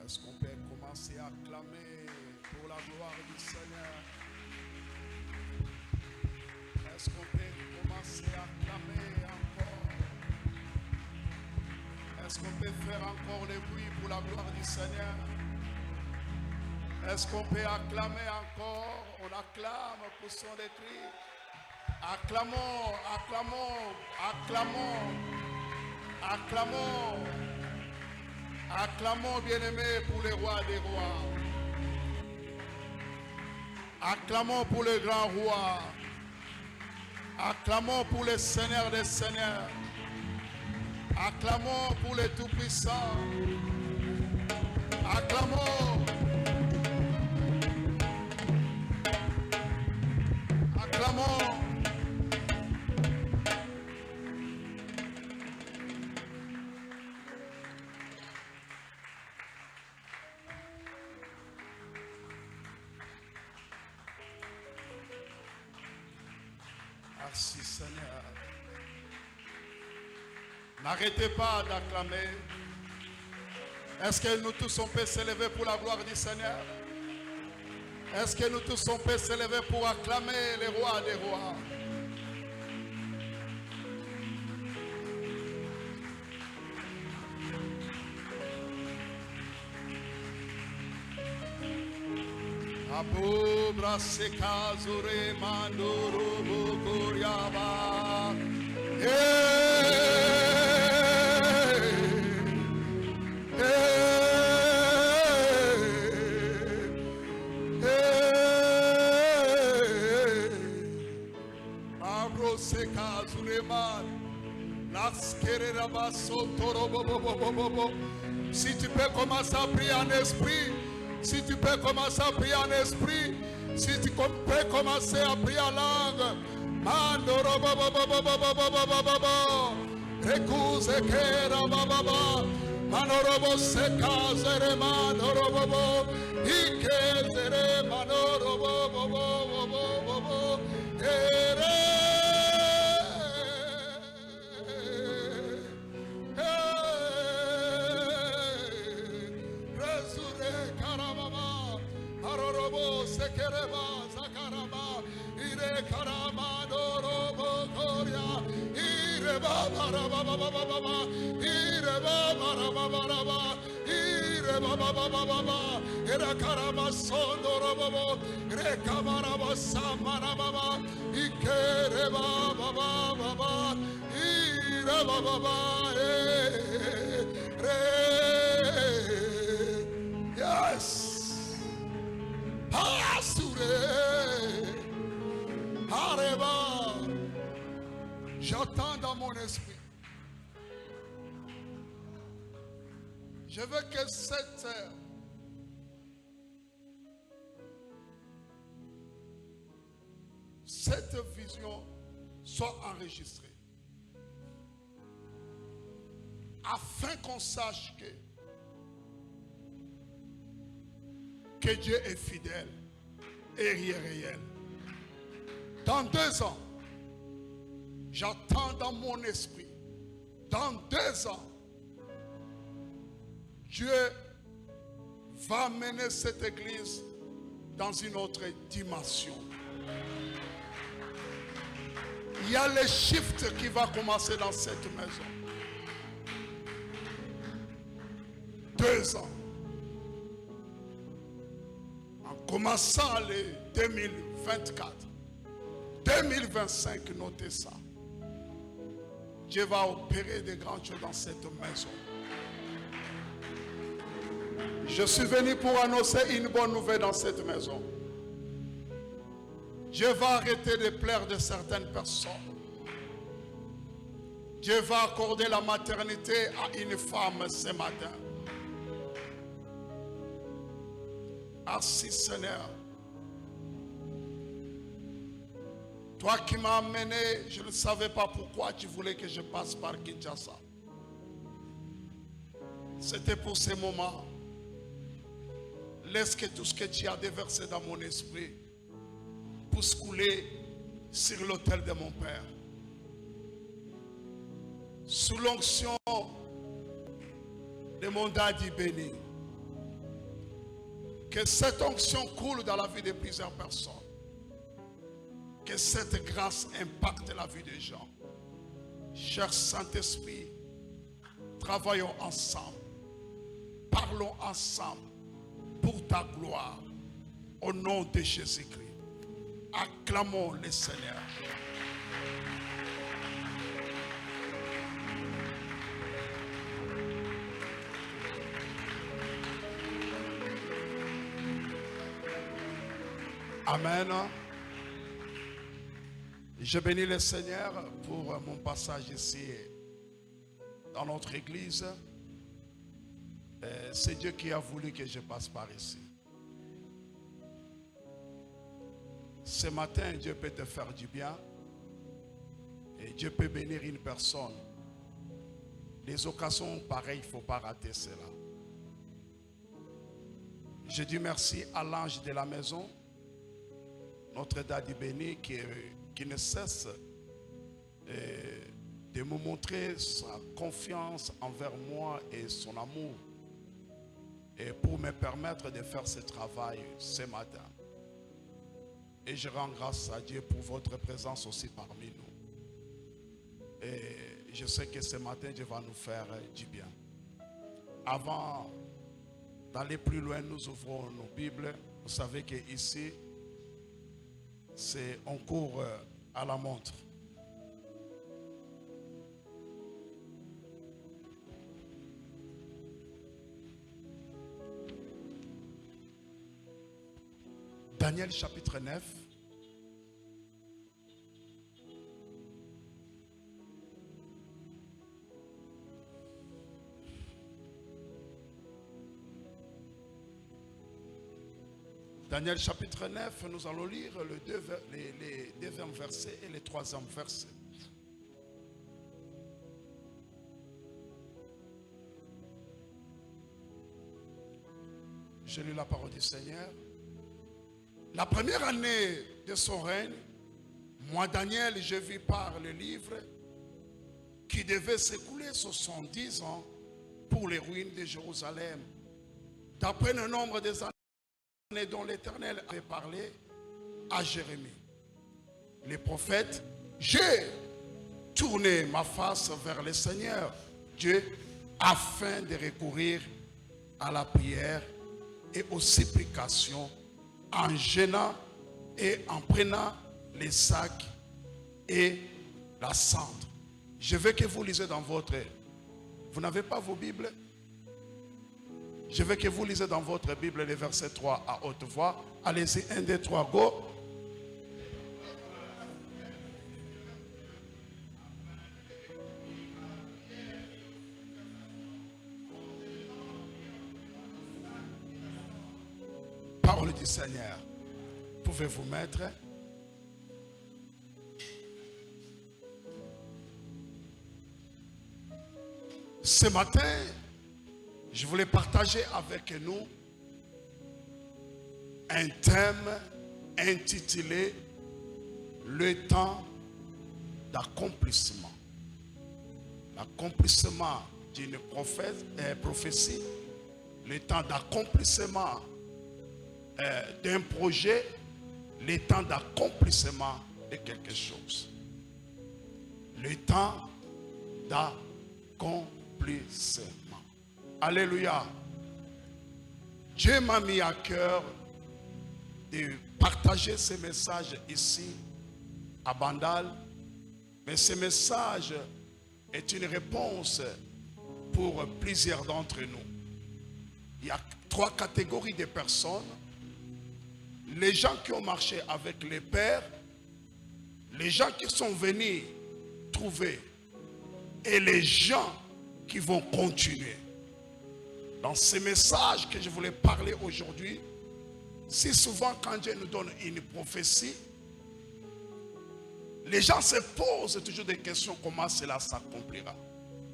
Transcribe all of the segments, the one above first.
Est-ce qu'on peut commencer à clamer pour la gloire du Seigneur? Est-ce qu'on peut commencer à clamer encore? Est-ce qu'on peut faire encore le bruit pour la gloire du Seigneur? Est-ce qu'on peut acclamer encore? On acclame pour son cri. Acclamons, acclamons, acclamons, acclamons. Acclamons, bien-aimés, pour le roi des rois. Acclamons pour le grand roi. Acclamons pour le Seigneur des seigneurs. Acclamons pour le Tout-Puissant. Acclamons. Acclamons. Merci Seigneur. N'arrêtez pas d'acclamer. Est-ce que nous tous on peut s'élever pour la gloire du Seigneur? Est-ce que nous tous on peut s'élever pour acclamer les rois des rois? Abu braseka zure manduru bukuriaba. Abro seka zure man. Laskere rabaso toro bobo. Si tu peux commencer à prier en esprit. Si tu peux commencer à prier en esprit, si tu peux commencer à prier en langue, mandoro baba baba baba baba baba, recuse kera baba baba, manoro seka zere manoro baba, ike zere manoro baba baba baba, Sekereba Zakaraba Ire Karama Dorobo Korea Ire Baba Baba Ire Baba Baba Ire Baba Baba Ire Karama Sondorobo Ire Kamaraba Samara Baba Ikere Baba Baba Ire Baba Yes. J'entends dans mon esprit. Je veux que cette vision soit enregistrée. Afin qu'on sache que Dieu est fidèle et réel. Dans 2 ans, j'attends dans mon esprit, dans 2 ans, Dieu va mener cette église dans une autre dimension. Il y a le shift qui va commencer dans cette maison. 2 ans. En commençant les 2024, 2025, notez ça. Dieu va opérer de grandes choses dans cette maison. Je suis venu pour annoncer une bonne nouvelle dans cette maison. Dieu va arrêter de plaire de certaines personnes. Dieu va accorder la maternité à une femme ce matin. Merci Seigneur. Toi qui m'as amené, je ne savais pas pourquoi tu voulais que je passe par Kinshasa. C'était pour ces moments. Laisse que tout ce que tu as déversé dans mon esprit puisse couler sur l'autel de mon Père. Sous l'onction de mon daddy béni. Que cette onction coule dans la vie de plusieurs personnes. Que cette grâce impacte la vie des gens. Cher Saint-Esprit, travaillons ensemble. Parlons ensemble pour ta gloire. Au nom de Jésus-Christ. Acclamons le Seigneur. Amen. Je bénis le Seigneur pour mon passage ici dans notre église. C'est Dieu qui a voulu que je passe par ici. Ce matin, Dieu peut te faire du bien et Dieu peut bénir une personne. Les occasions pareilles, il ne faut pas rater cela. Je dis merci à l'ange de la maison, notre daddy béni qui ne cesse de me montrer sa confiance envers moi et son amour et pour me permettre de faire ce travail ce matin. Et je rends grâce à Dieu pour votre présence aussi parmi nous. Et je sais que ce matin, Dieu va nous faire du bien. Avant d'aller plus loin, nous ouvrons nos Bibles. Vous savez qu'ici, on court à la montre. Daniel chapitre 9. Daniel chapitre 9, nous allons lire les 2e verset et les 3e verset. Je lis la parole du Seigneur. La première année de son règne, moi Daniel, je vis par le livre qui devait s'écouler 70 ans pour les ruines de Jérusalem. D'après le nombre des années dont l'Éternel avait parlé à Jérémie, les prophètes, j'ai tourné ma face vers le Seigneur Dieu afin de recourir à la prière et aux supplications en gênant et en prenant les sacs et la cendre. Je veux que vous lisez dans votre... Vous n'avez pas vos Bibles? Je veux que vous lisez dans votre Bible les versets 3 à haute voix. Allez-y, 1, 2, 3, go. Parole du Seigneur. Pouvez-vous mettre? Ce matin, je voulais partager avec nous un thème intitulé « Le temps d'accomplissement. L'accomplissement d'une prophétie, le temps d'accomplissement d'un projet, le temps d'accomplissement de quelque chose. Le temps d'accomplissement. Alléluia. Dieu m'a mis à cœur de partager ce message ici à Bandal, mais ce message est une réponse pour plusieurs d'entre nous. Il y a 3 catégories de personnes: les gens qui ont marché avec les pères, les gens qui sont venus trouver, et les gens qui vont continuer. Dans ce message que je voulais parler aujourd'hui, si souvent quand Dieu nous donne une prophétie, les gens se posent toujours des questions: comment cela s'accomplira?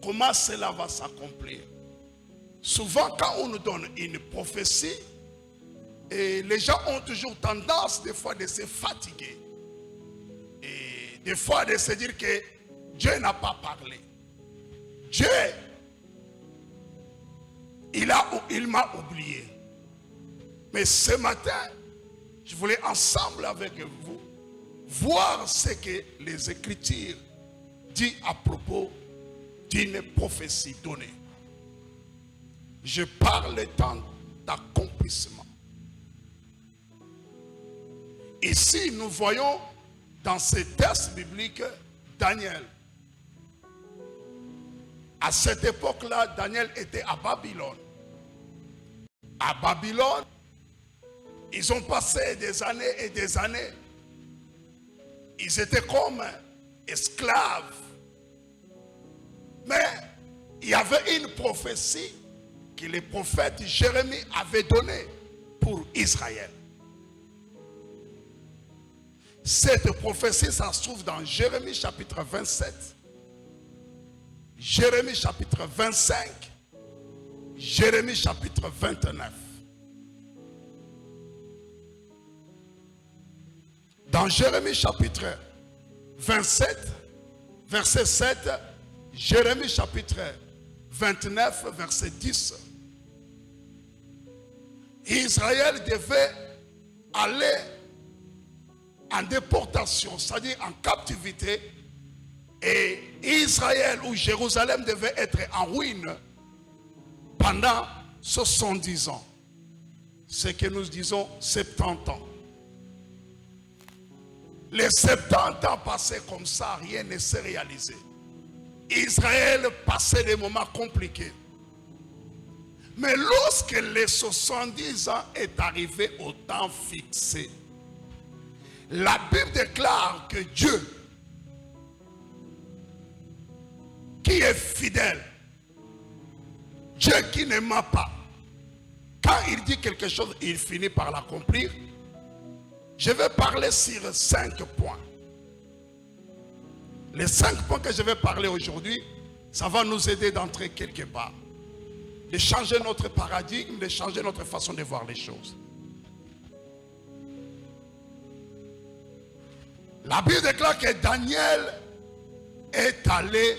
Comment cela va s'accomplir? Souvent quand on nous donne une prophétie, et les gens ont toujours tendance des fois de se fatiguer. Et des fois de se dire que Dieu n'a pas parlé. Dieu, il m'a oublié. Mais ce matin, je voulais ensemble avec vous voir ce que les Écritures disent à propos d'une prophétie donnée. Je parle du temps d'accomplissement. Ici, nous voyons dans ce texte biblique Daniel. À cette époque-là, Daniel était à Babylone. À Babylone, ils ont passé des années et des années. Ils étaient comme esclaves. Mais il y avait une prophétie que le prophète Jérémie avait donnée pour Israël. Cette prophétie, ça se trouve dans Jérémie chapitre 27, Jérémie chapitre 25, Jérémie chapitre 29. Dans Jérémie chapitre 27, verset 7, Jérémie chapitre 29, verset 10. Israël devait aller en déportation, c'est-à-dire en captivité, et Israël ou Jérusalem devait être en ruine pendant 70 ans. Ce que nous disons 70 ans. Les 70 ans passés comme ça, rien ne s'est réalisé. Israël passait des moments compliqués. Mais lorsque les 70 ans est arrivé au temps fixé, la Bible déclare que Dieu, qui est fidèle, Dieu qui ne ment pas, quand il dit quelque chose, il finit par l'accomplir. Je vais parler sur 5 points. Les 5 points que je vais parler aujourd'hui, ça va nous aider d'entrer quelque part, de changer notre paradigme, de changer notre façon de voir les choses. La Bible déclare que Daniel est allé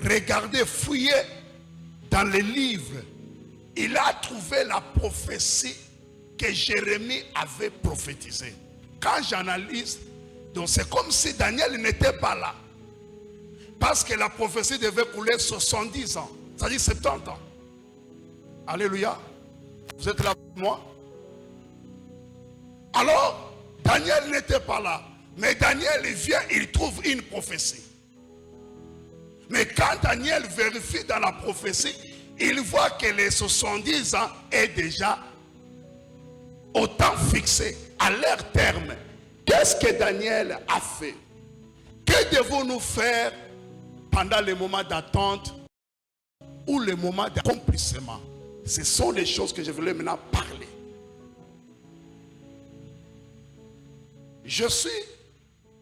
regarder, fouiller dans les livres. Il a trouvé la prophétie que Jérémie avait prophétisée. Quand j'analyse, donc c'est comme si Daniel n'était pas là. Parce que la prophétie devait couler 70 ans, c'est-à-dire 70 ans. Alléluia. Vous êtes là pour moi? Alors, Daniel n'était pas là. Mais Daniel, il vient, il trouve une prophétie. Mais quand Daniel vérifie dans la prophétie, il voit que les 70 ans est déjà au temps fixé, à leur terme. Qu'est-ce que Daniel a fait? Que devons-nous faire pendant les moments d'attente ou les moments d'accomplissement? Ce sont les choses que je voulais maintenant parler. Je suis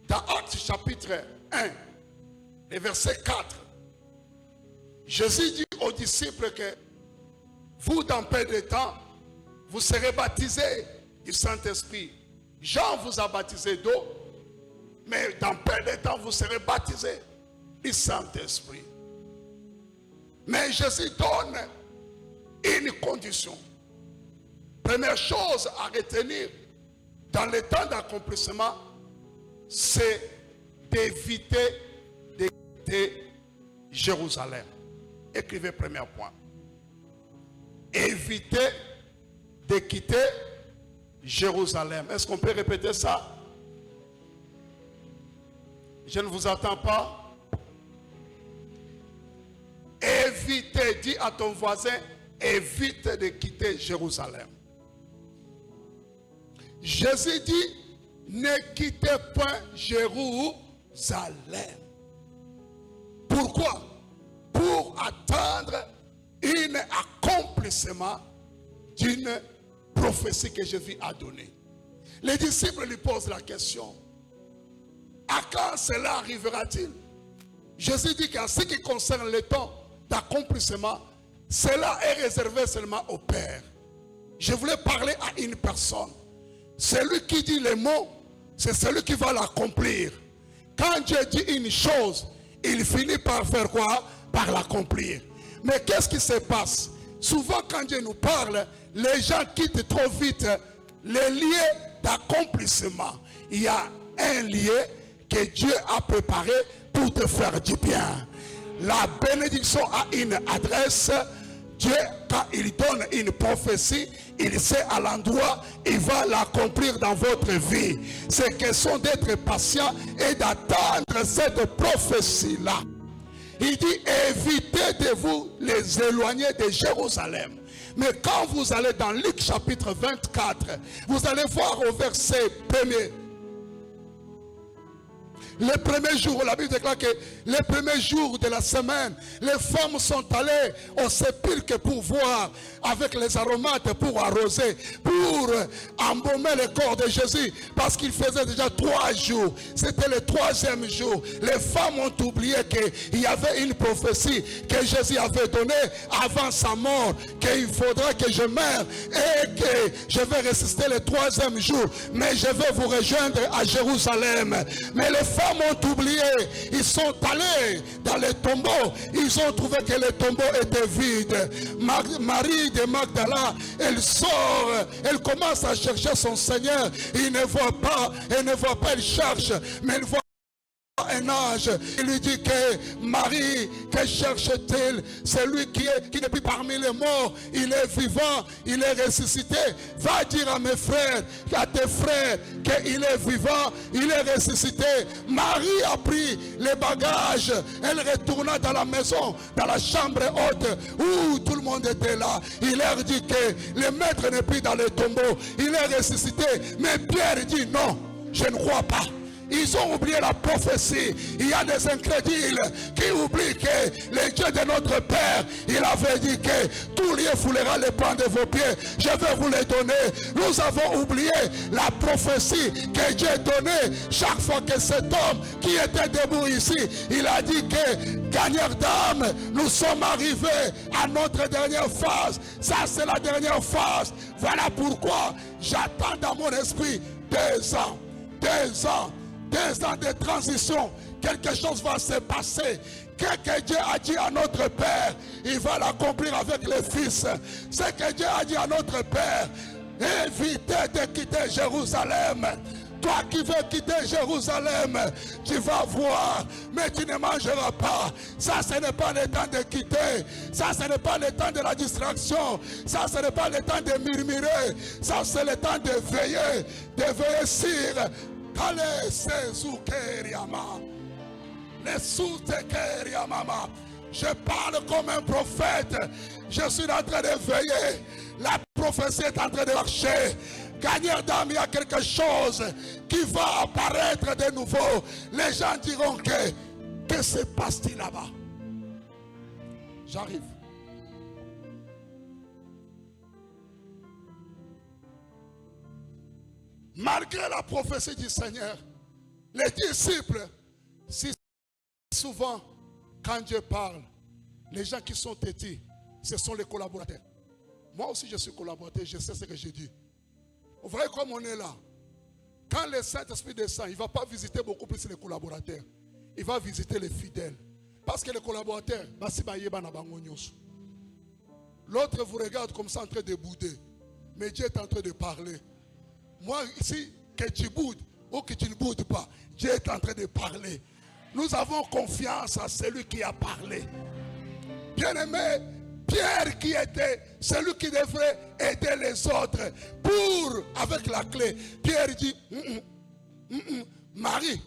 dans Actes chapitre 1, le verset 4. Jésus dit aux disciples que vous, dans peu de temps, vous serez baptisés du Saint-Esprit. Jean vous a baptisé d'eau, Mais dans peu de temps, vous serez baptisés du Saint-Esprit. Mais Jésus donne une condition. Première chose à retenir dans le temps d'accomplissement, c'est d'éviter de quitter Jérusalem. Écrivez premier point. Éviter de quitter Jérusalem. Est-ce qu'on peut répéter ça? Je ne vous attends pas. Évitez, dis à ton voisin, évite de quitter Jérusalem. Jésus dit, ne quittez point Jérusalem. Pourquoi? Pour attendre un accomplissement d'une prophétie que Jésus a donnée. Les disciples lui posent la question, à quand cela arrivera-t-il? Jésus dit qu'en ce qui concerne le temps d'accomplissement, cela est réservé seulement au Père. Je voulais parler à une personne. Celui qui dit les mots, c'est celui qui va l'accomplir. Quand Dieu dit une chose, il finit par faire quoi? Par l'accomplir. Mais qu'est-ce qui se passe? Souvent quand Dieu nous parle, les gens quittent trop vite les lieux d'accomplissement. Il y a un lieu que Dieu a préparé pour te faire du bien. La bénédiction a une adresse. Dieu, quand il donne une prophétie, il sait à l'endroit, il va l'accomplir dans votre vie. C'est question d'être patient et d'attendre cette prophétie-là. Il dit, évitez de vous les éloigner de Jérusalem. Mais quand vous allez dans Luc chapitre 24, vous allez voir au verset 1er. Le premier jour, la Bible déclare que les premiers jours de la semaine, les femmes sont allées au sépulcre pour voir avec les aromates, pour arroser, pour embaumer le corps de Jésus. Parce qu'il faisait déjà 3 jours. C'était le 3e jour. Les femmes ont oublié qu'il y avait une prophétie que Jésus avait donnée avant sa mort. Qu'il faudra que je meure et que je vais ressusciter le 3e jour. Mais je vais vous rejoindre à Jérusalem. Mais les femmes ont oublié, ils sont allés dans les tombeaux, ils ont trouvé que les tombeaux étaient vides. Marie de Magdala, elle sort, elle commence à chercher son Seigneur, il ne voit pas, elle cherche, mais elle voit un ange. Il lui dit que Marie, que cherche-t-il? Celui qui n'est plus parmi les morts, il est vivant, il est ressuscité. Va dire à mes frères, à tes frères, qu'il est vivant, il est ressuscité. Marie a pris les bagages, elle retourna dans la maison, dans la chambre haute où tout le monde était là. Il leur dit que le maître n'est plus dans le tombeau, il est ressuscité. Mais Pierre dit non, je ne crois pas. Ils ont oublié la prophétie. Il y a des incrédules qui oublient que le Dieu de notre Père, il avait dit que tout lieu foulera les plans de vos pieds. Je vais vous les donner. Nous avons oublié la prophétie que Dieu donnait chaque fois que cet homme qui était debout ici, il a dit que gagneur d'âme, nous sommes arrivés à notre dernière phase. Ça, c'est la dernière phase. Voilà pourquoi j'attends dans mon esprit 2 ans. 2 ans. 2 ans de transition, quelque chose va se passer. Que Dieu a dit à notre Père, il va l'accomplir avec le Fils. Ce que Dieu a dit à notre Père, évitez de quitter Jérusalem. Toi qui veux quitter Jérusalem, tu vas voir, mais tu ne mangeras pas. Ça, ce n'est pas le temps de quitter. Ça, ce n'est pas le temps de la distraction. Ça, ce n'est pas le temps de murmurer. Ça, c'est le temps de veiller sur je parle comme un prophète. Je suis en train de veiller. La prophétie est en train de marcher. Gagneur d'âme, il y a quelque chose qui va apparaître de nouveau. Les gens diront que se passe-t-il là-bas? J'arrive. Malgré la prophétie du Seigneur, les disciples, si souvent, quand Dieu parle, les gens qui sont têtus, ce sont les collaborateurs. Moi aussi, je suis collaborateur, je sais ce que j'ai dit. Vous voyez comme on est là. Quand le Saint-Esprit descend, il ne va pas visiter beaucoup plus les collaborateurs. Il va visiter les fidèles. Parce que les collaborateurs, l'autre vous regarde comme ça en train de bouder. Mais Dieu est en train de parler. Moi, ici, que tu boudes ou que tu ne boudes pas, Dieu est en train de parler. Nous avons confiance à celui qui a parlé. Bien-aimé, Pierre qui était celui qui devrait aider les autres pour, avec la clé, Pierre dit, Marie,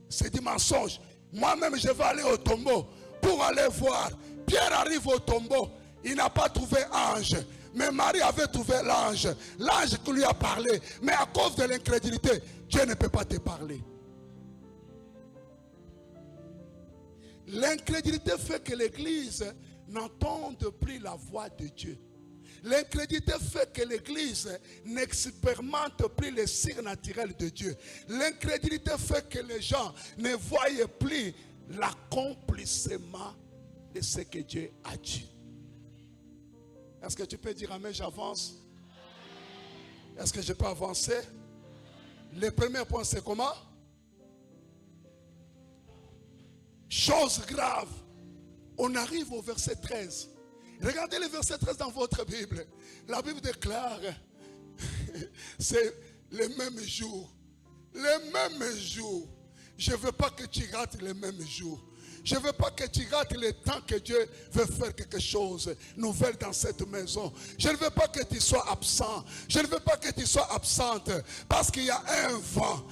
c'est du mensonge. Moi-même, je vais aller au tombeau pour aller voir. Pierre arrive au tombeau. Il n'a pas trouvé ange. Mais Marie avait trouvé l'ange. L'ange qui lui a parlé. Mais à cause de l'incrédulité, Dieu ne peut pas te parler. L'incrédulité fait que l'Église n'entende plus la voix de Dieu. L'incrédulité fait que l'Église n'expérimente plus les signes naturels de Dieu. L'incrédulité fait que les gens ne voient plus l'accomplissement de ce que Dieu a dit. Est-ce que tu peux dire amen, j'avance? Est-ce que je peux avancer? Le premier point, c'est comment? Chose grave. On arrive au verset 13. Regardez le verset 13 dans votre Bible. La Bible déclare, c'est le même jour. Le même jour. Je ne veux pas que tu rates le même jour. Je ne veux pas que tu rates le temps que Dieu veut faire quelque chose nouvelle dans cette maison. Je ne veux pas que tu sois absent. Je ne veux pas que tu sois absente. Parce qu'il y a un vent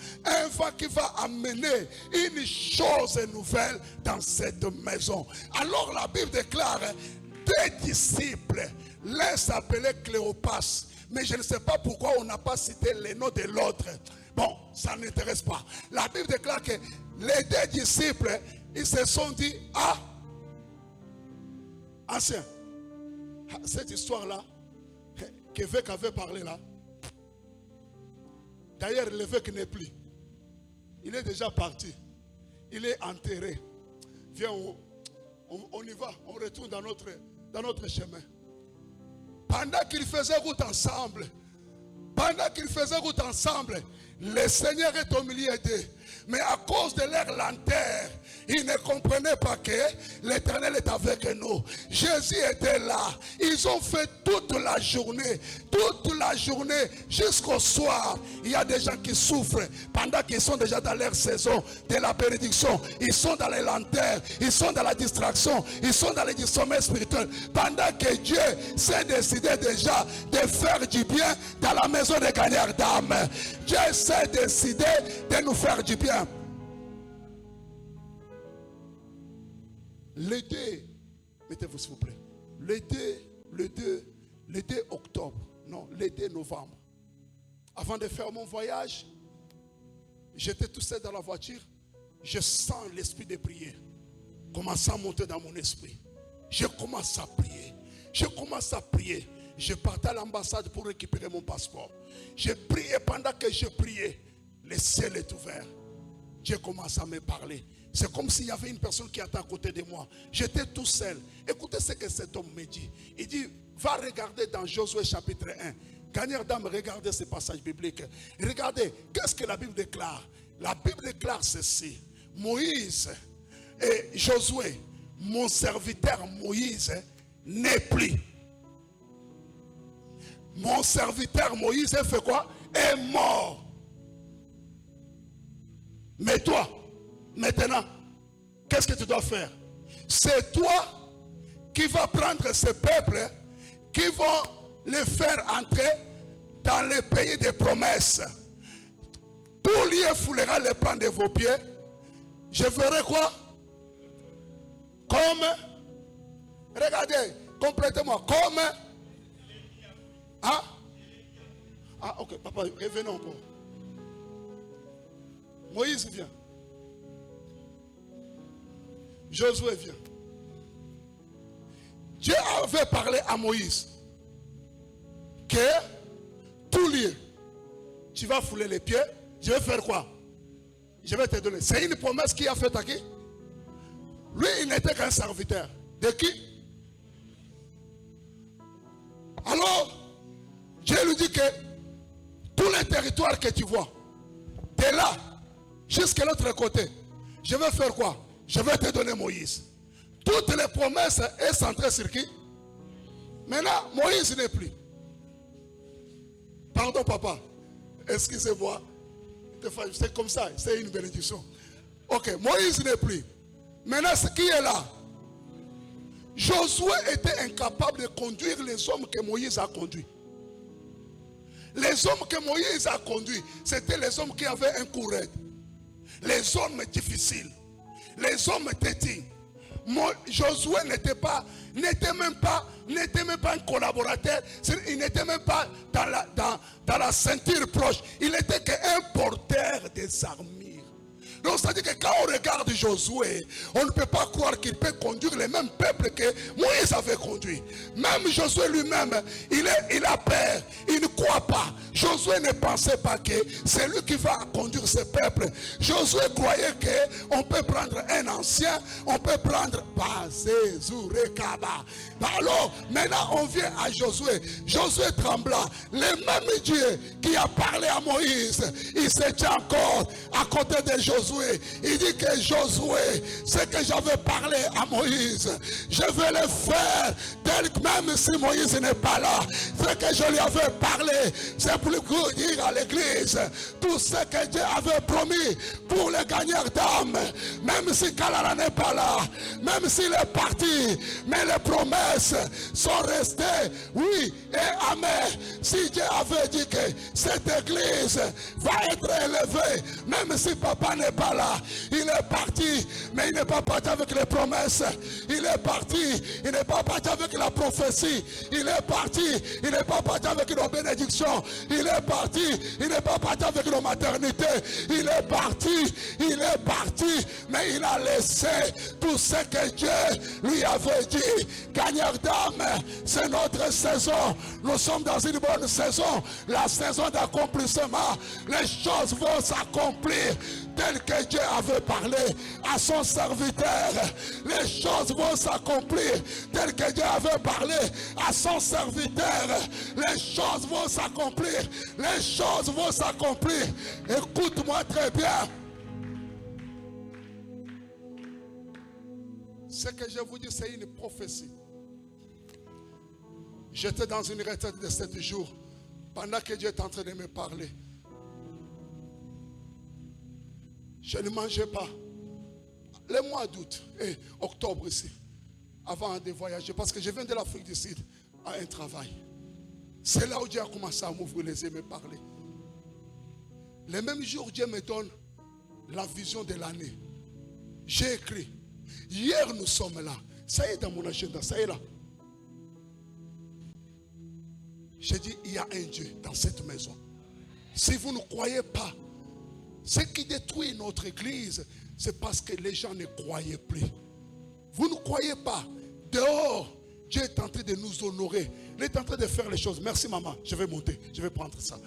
qui va amener une chose nouvelle dans cette maison. Alors la Bible déclare, des disciples, l'un s'appelait Cléopas. Mais je ne sais pas pourquoi on n'a pas cité le nom de l'autre. Bon, ça n'intéresse pas. La Bible déclare que les deux disciples, ils se sont dit, ah, ancien, cette histoire-là, qu'Évêque avait parlé là, d'ailleurs l'évêque n'est plus. Il est déjà parti. Il est enterré. Viens, on y va, on retourne dans notre chemin. Pendant qu'ils faisaient route ensemble, le Seigneur est au milieu d'eux. Mais à cause de leur lenteur, ils ne comprenaient pas que l'Éternel est avec nous. Jésus était là. Ils ont fait toute la journée jusqu'au soir. Il y a des gens qui souffrent pendant qu'ils sont déjà dans leur saison de la bénédiction. Ils sont dans les lenteurs, ils sont dans la distraction, ils sont dans les sommets spirituels. Pendant que Dieu s'est décidé déjà de faire du bien dans la maison des gagnants d'âme. Dieu s'est décidé de nous faire du bien. Le 2, mettez-vous s'il vous plaît, le 2 octobre, non, le 2 novembre, avant de faire mon voyage, j'étais tout seul dans la voiture, je sens l'esprit de prière commencer à monter dans mon esprit. Je commence à prier. Je partais à l'ambassade pour récupérer mon passeport. Je priais. Pendant que je priais, le ciel est ouvert. Dieu commence à me parler. C'est comme s'il y avait une personne qui était à côté de moi. J'étais tout seul. Écoutez ce que cet homme me dit. Il dit, va regarder dans Josué chapitre 1. Gagneur d'âme, regardez ce passage biblique. Regardez, qu'est-ce que la Bible déclare? La Bible déclare ceci. Moïse et Josué, mon serviteur Moïse, n'est plus. Mon serviteur Moïse fait quoi? Est mort. Mais toi, maintenant, qu'est-ce que tu dois faire? C'est toi qui vas prendre ce peuple, qui vont les faire entrer dans le pays des promesses. Tout lieu foulera les plans de vos pieds. Je ferai quoi? Comme, regardez, complétez-moi, comme, ok, papa, revenons encore. Moïse vient. Josué vient. Dieu avait parlé à Moïse que tout lieu, tu vas fouler les pieds, je vais faire quoi? Je vais te donner. C'est une promesse qu'il a faite à qui? Lui, il n'était qu'un serviteur. De qui? Alors, Dieu lui dit que tous les territoires que tu vois, de là jusqu'à l'autre côté, je vais faire quoi? Je vais te donner Moïse. Toutes les promesses sont centrées sur qui? Maintenant, Moïse n'est plus. Pardon, papa. Excusez-moi. C'est comme ça, c'est une bénédiction. Ok, Moïse n'est plus. Maintenant, ce qui est là, Josué était incapable de conduire les hommes que Moïse a conduits. Les hommes que Moïse a conduits, c'était les hommes qui avaient un cou raide. Les hommes difficiles. Les hommes têtis. Josué n'était même pas un collaborateur. Il n'était même pas dans la ceinture proche. Il n'était qu'un porteur des armures. Donc ça dit que quand on regarde Josué, on ne peut pas croire qu'il peut conduire le même peuple que Moïse avait conduit. Même Josué lui-même, il a peur, il ne croit pas. Josué ne pensait pas que c'est lui qui va conduire ce peuple. Josué croyait qu'on peut prendre un ancien, on peut prendre alors maintenant on vient à Josué. Josué trembla. Le même Dieu qui a parlé à Moïse, il se tient encore à côté de Josué. Il dit que Josué, ce que j'avais parlé à Moïse, je vais le faire tel que même si Moïse n'est pas là. Ce que je lui avais parlé, c'est pour dire à l'église tout ce que Dieu avait promis pour les gagnants d'âme. Même si Kalara n'est pas là, même s'il est parti, mais les promesses sont restées. Oui et amen. Si Dieu avait dit que cette église va être élevée, même si papa n'est pas là, il est parti, mais il n'est pas parti avec les promesses. Il est parti, il n'est pas parti avec la prophétie. Il est parti, il n'est pas parti avec nos bénédictions. Il est parti, il n'est pas parti avec nos maternités. Il est parti, mais il a laissé tout ce que Dieu lui avait dit. Gagneur d'âme, c'est notre saison. Nous sommes dans une bonne saison, la saison d'accomplissement. Les choses vont s'accomplir tel que Dieu avait parlé à son serviteur. Les choses vont s'accomplir tel que Dieu avait parlé à son serviteur. Les choses vont s'accomplir. Les choses vont s'accomplir. Écoute-moi très bien. Ce que je vous dis, c'est une prophétie. J'étais dans une retraite de 7 jours pendant que Dieu est en train de me parler. Je ne mangeais pas. Le mois d'août et octobre ici, avant de voyager, parce que je viens de l'Afrique du Sud à un travail. C'est là où Dieu a commencé à m'ouvrir les yeux et me parler. Le même jour, Dieu me donne la vision de l'année. J'ai écrit. Hier, nous sommes là. Ça y est dans mon agenda, ça y est là. J'ai dit, il y a un Dieu dans cette maison. Si vous ne croyez pas, ce qui détruit notre église, c'est parce que les gens ne croyaient plus. Vous ne croyez pas. Dehors, Dieu est en train de nous honorer. Il est en train de faire les choses. Merci maman, je vais monter, je vais prendre ça.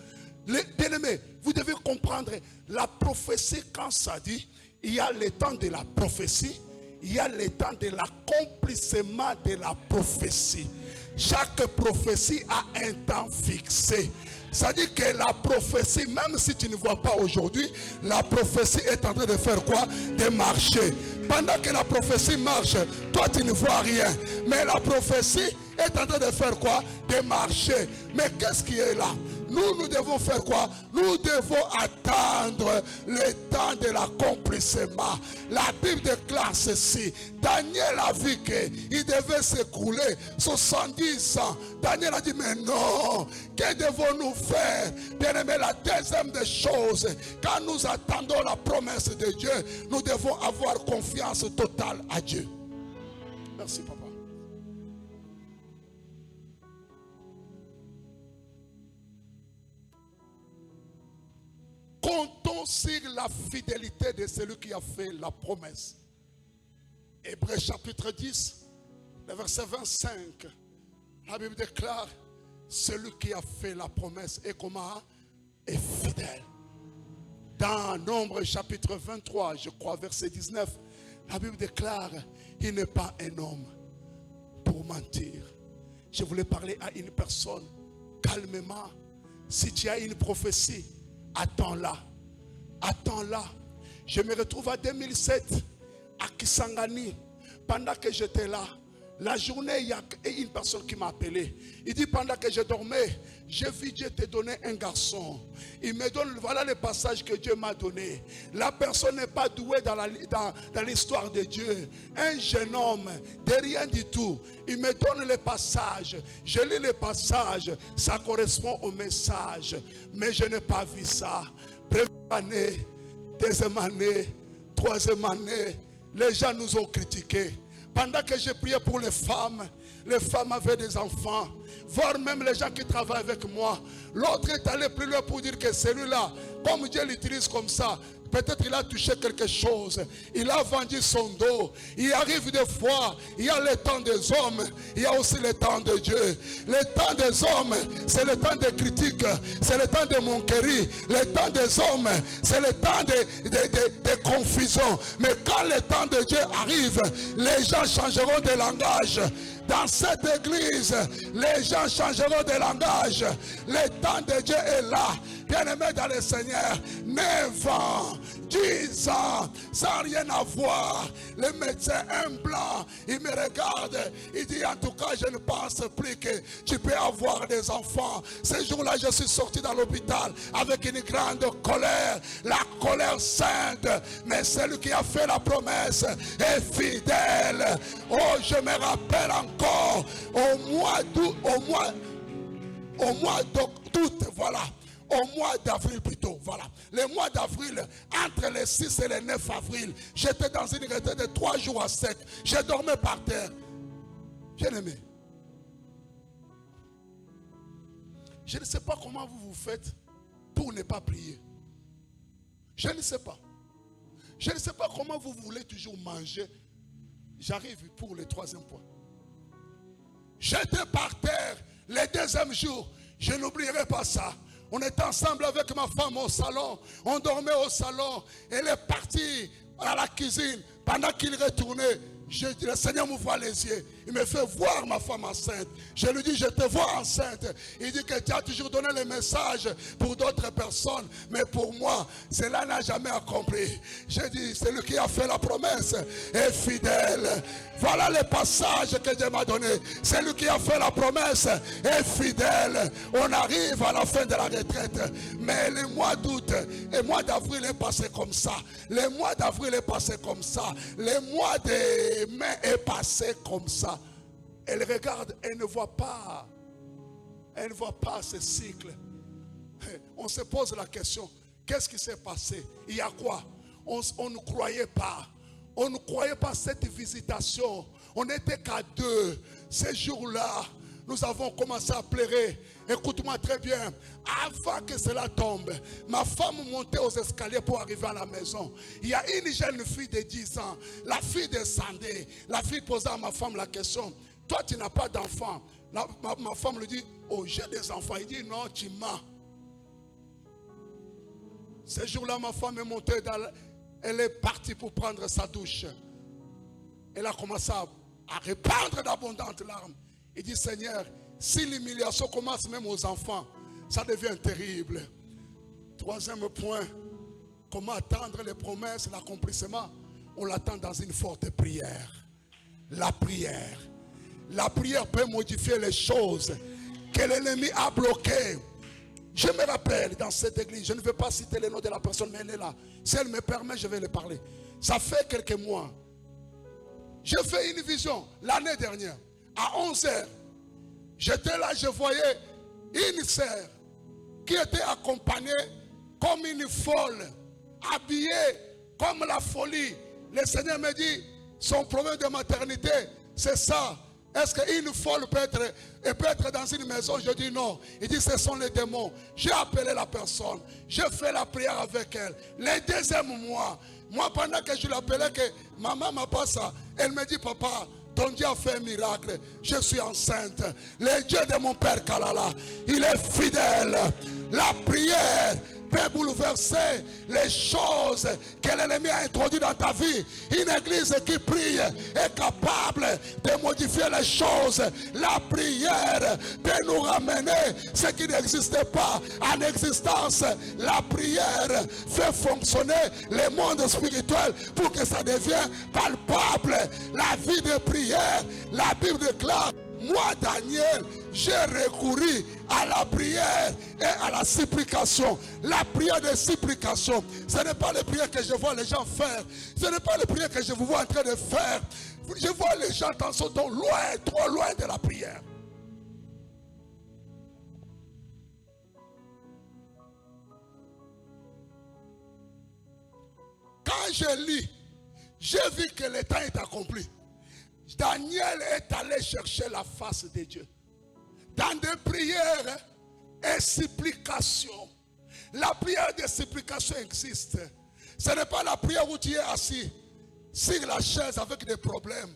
Bien-aimés, vous devez comprendre la prophétie quand ça dit, il y a le temps de la prophétie, il y a le temps de l'accomplissement de la prophétie. Chaque prophétie a un temps fixé. Ça dit que la prophétie, même si tu ne vois pas aujourd'hui, la prophétie est en train de faire quoi? De marcher. Pendant que la prophétie marche, toi tu ne vois rien. Mais la prophétie est en train de faire quoi? De marcher. Mais qu'est-ce qui est là? Nous devons faire quoi? Nous devons attendre le temps de l'accomplissement. La Bible déclare ceci. Daniel a vu qu'il devait s'écouler 70 ans. Daniel a dit, mais non, que devons-nous faire? Bien-aimé, la deuxième des choses, quand nous attendons la promesse de Dieu, nous devons avoir confiance totale à Dieu. Merci, papa. Comptons sur la fidélité de celui qui a fait la promesse. Hébreux chapitre 10, le verset 25. La Bible déclare, celui qui a fait la promesse est comment? Est fidèle. Dans Nombre chapitre 23, je crois, verset 19, la Bible déclare, il n'est pas un homme pour mentir. Je voulais parler à une personne calmement. Si tu as une prophétie, attends-la. À temps-là, je me retrouve à 2007 à Kisangani. Pendant que j'étais là, la journée, il y a une personne qui m'a appelé. Il dit, pendant que je dormais, j'ai vu Dieu te donner un garçon. Il me donne, voilà le passage que Dieu m'a donné. La personne n'est pas douée dans l'histoire de Dieu. Un jeune homme, de rien du tout. Il me donne le passage. Je lis le passage. Ça correspond au message. Mais je n'ai pas vu ça. Première année, deuxième année, troisième année, les gens nous ont critiqués. Pendant que j'ai prié pour les femmes avaient des enfants, voire même les gens qui travaillent avec moi. L'autre est allé plus loin pour dire que celui-là, comme Dieu l'utilise comme ça, peut-être il a touché quelque chose. Il a vendu son dos. Il arrive des fois, il y a le temps des hommes, il y a aussi le temps de Dieu. Le temps des hommes, c'est le temps des critiques, c'est le temps de moquerie. Le temps des hommes, c'est le temps de confusion. Mais quand le temps de Dieu arrive, les gens changeront de langage. Dans cette église, les gens changeront de langage. Le temps de Dieu est là. Bien-aimé dans le Seigneur, 9 ans, 10 ans, sans rien avoir. Le médecin, un blanc, il me regarde, il dit, en tout cas, je ne pense plus que tu peux avoir des enfants. Ce jour-là, je suis sorti dans l'hôpital avec une grande colère, la colère sainte. Mais celui qui a fait la promesse est fidèle. Oh, je me rappelle encore, au mois d'août, voilà. Au mois d'avril plutôt, voilà. Le mois d'avril, entre le 6 et le 9 avril, j'étais dans une retraite de 3 jours à sec. Je dormais par terre. Bien-aimé, je ne sais pas comment vous faites pour ne pas prier. Je ne sais pas. Je ne sais pas comment vous voulez toujours manger. J'arrive pour le 3e point. J'étais par terre le 2e jour. Je n'oublierai pas ça. On était ensemble avec ma femme au salon. On dormait au salon. Elle est partie à la cuisine. Pendant qu'il retournait, le Seigneur m'ouvre les yeux. Il me fait voir ma femme enceinte. Je lui dis, je te vois enceinte. Il dit que tu as toujours donné le message pour d'autres personnes. Mais pour moi, cela n'a jamais accompli. J'ai dit, celui qui a fait la promesse est fidèle. Voilà le passage que Dieu m'a donné. Celui qui a fait la promesse est fidèle. On arrive à la fin de la retraite. Mais le mois d'août et le mois d'avril est passé comme ça. Le mois d'avril est passé comme ça. Le mois de mai est passé comme ça. Elle regarde, elle ne voit pas. Elle ne voit pas ce cycle. On se pose la question, qu'est-ce qui s'est passé? Il y a quoi? On ne croyait pas. On ne croyait pas cette visitation. On n'était qu'à 2. Ces jours-là, nous avons commencé à pleurer. Écoute-moi très bien. Avant que cela tombe, ma femme montait aux escaliers pour arriver à la maison. Il y a une jeune fille de 10 ans. La fille descendait. La fille posait à ma femme la question. Toi, tu n'as pas d'enfant. Ma femme lui dit, oh, j'ai des enfants. Il dit, non, tu mens. Ce jour-là, ma femme est montée elle est partie pour prendre sa douche. Elle a commencé à répandre d'abondantes larmes. Il dit, Seigneur, si l'humiliation commence même aux enfants, ça devient terrible. 3e point, comment attendre les promesses, l'accomplissement? On l'attend dans une forte prière. La prière. La prière peut modifier les choses que l'ennemi a bloquées. Je me rappelle dans cette église, je ne vais pas citer le nom de la personne, mais elle est là. Si elle me permet, je vais lui parler. Ça fait quelques mois. J'ai fait une vision l'année dernière, à 11h. J'étais là, je voyais une sœur qui était accompagnée comme une folle, habillée comme la folie. Le Seigneur me dit, son problème de maternité, c'est ça. Est-ce qu'une folle peut être dans une maison? Je dis non. Il dit ce sont les démons. J'ai appelé la personne. J'ai fait la prière avec elle. Le 2e mois, moi pendant que je l'appelais, que maman m'a pas ça, elle me dit papa, ton Dieu a fait un miracle. Je suis enceinte. Le Dieu de mon père Kalala, il est fidèle. La prière peut bouleverser les choses que l'ennemi a introduites dans ta vie. Une église qui prie est capable de modifier les choses. La prière peut nous ramener ce qui n'existait pas en existence. La prière fait fonctionner le monde spirituel pour que ça devienne palpable. La vie de prière, la Bible déclare: moi, Daniel, j'ai recouru à la prière et à la supplication. La prière de supplication, ce n'est pas les prières que je vois les gens faire. Ce n'est pas les prières que je vous vois en train de faire. Je vois les gens dans ce temps loin, trop loin de la prière. Quand je lis, j'ai vu que le temps est accompli. Daniel est allé chercher la face de Dieu. Dans des prières et supplications. La prière de supplication existe. Ce n'est pas la prière où tu es assis sur la chaise avec des problèmes.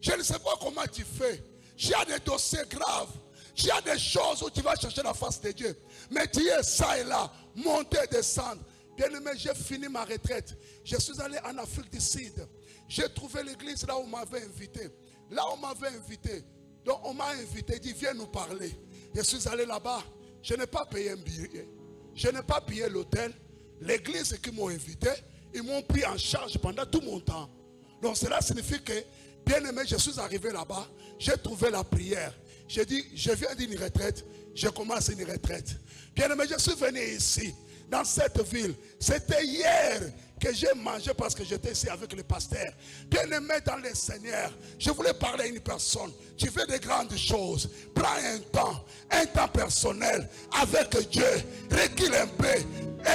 Je ne sais pas comment tu fais. Tu as des dossiers graves. Tu as des choses où tu vas chercher la face de Dieu. Mais tu es ça et là, monter, descendre. Bien aimé, j'ai fini ma retraite. Je suis allé en Afrique du Sud. J'ai trouvé l'église là où on m'avait invité. Là où on m'avait invité. Donc on m'a invité, dit viens nous parler. Je suis allé là-bas. Je n'ai pas payé un billet. Je n'ai pas payé l'hôtel. L'église qui m'ont invité, ils m'ont pris en charge pendant tout mon temps. Donc cela signifie que, bien aimé, je suis arrivé là-bas. J'ai trouvé la prière. J'ai dit, je viens d'une retraite. Je commence une retraite. Bien aimé, je suis venu ici. Dans cette ville, c'était hier que j'ai mangé parce que j'étais ici avec le pasteur. Bien aimé dans le Seigneur, je voulais parler à une personne. Tu fais de grandes choses. Prends un temps personnel avec Dieu. Recule un peu.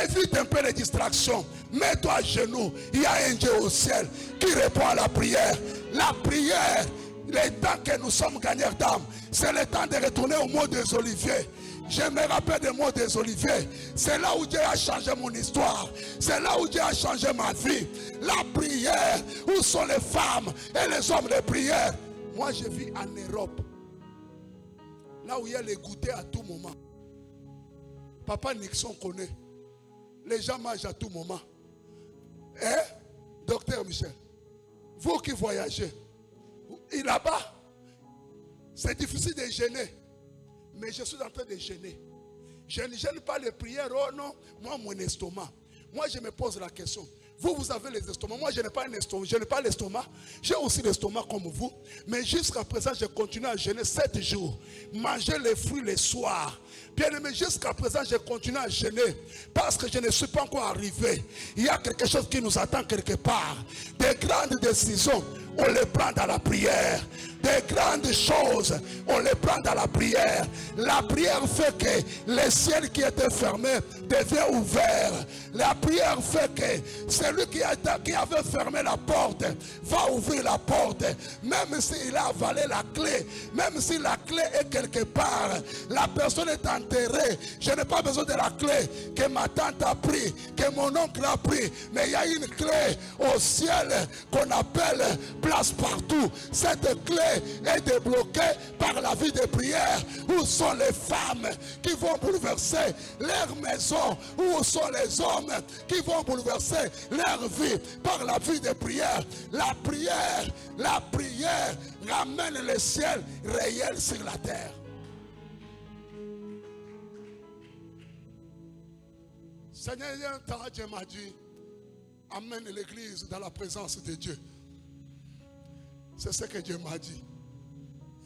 Évite un peu les distractions. Mets-toi à genoux. Il y a un Dieu au ciel qui répond à la prière. La prière, le temps que nous sommes gagnants d'âme, c'est le temps de retourner au mot des Oliviers. Je me rappelle des mots des Oliviers. C'est là où Dieu a changé mon histoire. C'est là où Dieu a changé ma vie. La prière. Où sont les femmes et les hommes de prière? Moi, je vis en Europe. Là où il y a les goûters à tout moment. Papa Nixon connaît. Les gens mangent à tout moment. Hein? Docteur Michel, vous qui voyagez, et là-bas, c'est difficile de gêner. Mais je suis en train de gêner. Je ne gêne pas les prières. Oh non, moi mon estomac. Moi je me pose la question. Vous avez les estomacs. Moi je n'ai pas un estomac. Je n'ai pas l'estomac. J'ai aussi l'estomac comme vous. Mais jusqu'à présent je continue à jeûner 7 jours. Manger les fruits les soirs. Bien aimé, jusqu'à présent je continue à jeûner. Parce que je ne suis pas encore arrivé. Il y a quelque chose qui nous attend quelque part. Des grandes décisions, on les prend dans la prière. Des grandes choses, on les prend dans la prière. La prière fait que le ciel qui était fermé devient ouvert. La prière fait que celui qui avait fermé la porte va ouvrir la porte. Même s'il a avalé la clé, même si la clé est quelque part, la personne est enterrée. Je n'ai pas besoin de la clé que ma tante a pris, que mon oncle a pris. Mais il y a une clé au ciel qu'on appelle place partout. Cette clé est débloquée par la vie de prière. Où sont les femmes qui vont bouleverser leur maison? Où sont les hommes qui vont bouleverser leur vie par la vie de prière? La prière ramène le ciel réel sur la terre. Seigneur, il y a un temps, Dieu m'a dit, amène l'église dans la présence de Dieu. C'est ce que Dieu m'a dit.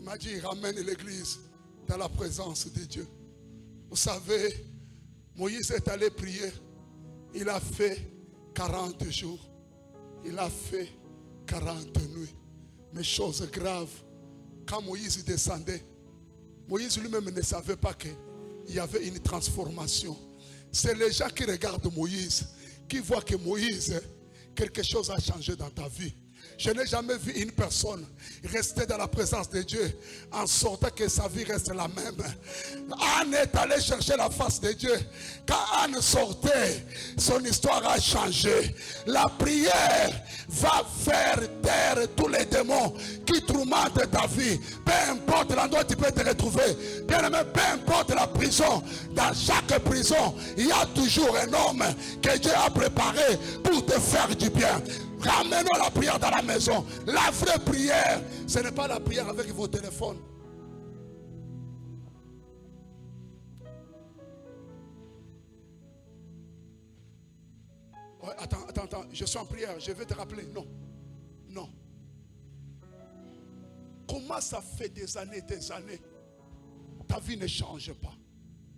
Il m'a dit, ramène l'église dans la présence de Dieu. Vous savez, Moïse est allé prier. Il a fait 40 jours. Il a fait 40 nuits. Mais chose grave, quand Moïse descendait, Moïse lui-même ne savait pas qu'il y avait une transformation. C'est les gens qui regardent Moïse, qui voient que Moïse, quelque chose a changé dans ta vie. Je n'ai jamais vu une personne rester dans la présence de Dieu en sortant que sa vie reste la même. Anne est allée chercher la face de Dieu. Quand Anne sortait, son histoire a changé. La prière va faire taire tous les démons. démons qui tourmentent ta vie, peu importe l'endroit où tu peux te retrouver, bien aimé, peu importe la prison, dans chaque prison, il y a toujours un homme que Dieu a préparé pour te faire du bien. Ramenons la prière dans la maison. La vraie prière, ce n'est pas la prière avec vos téléphones. Ouais, attends, je suis en prière, je vais te rappeler. Non. Comment ça fait des années, ta vie ne change pas.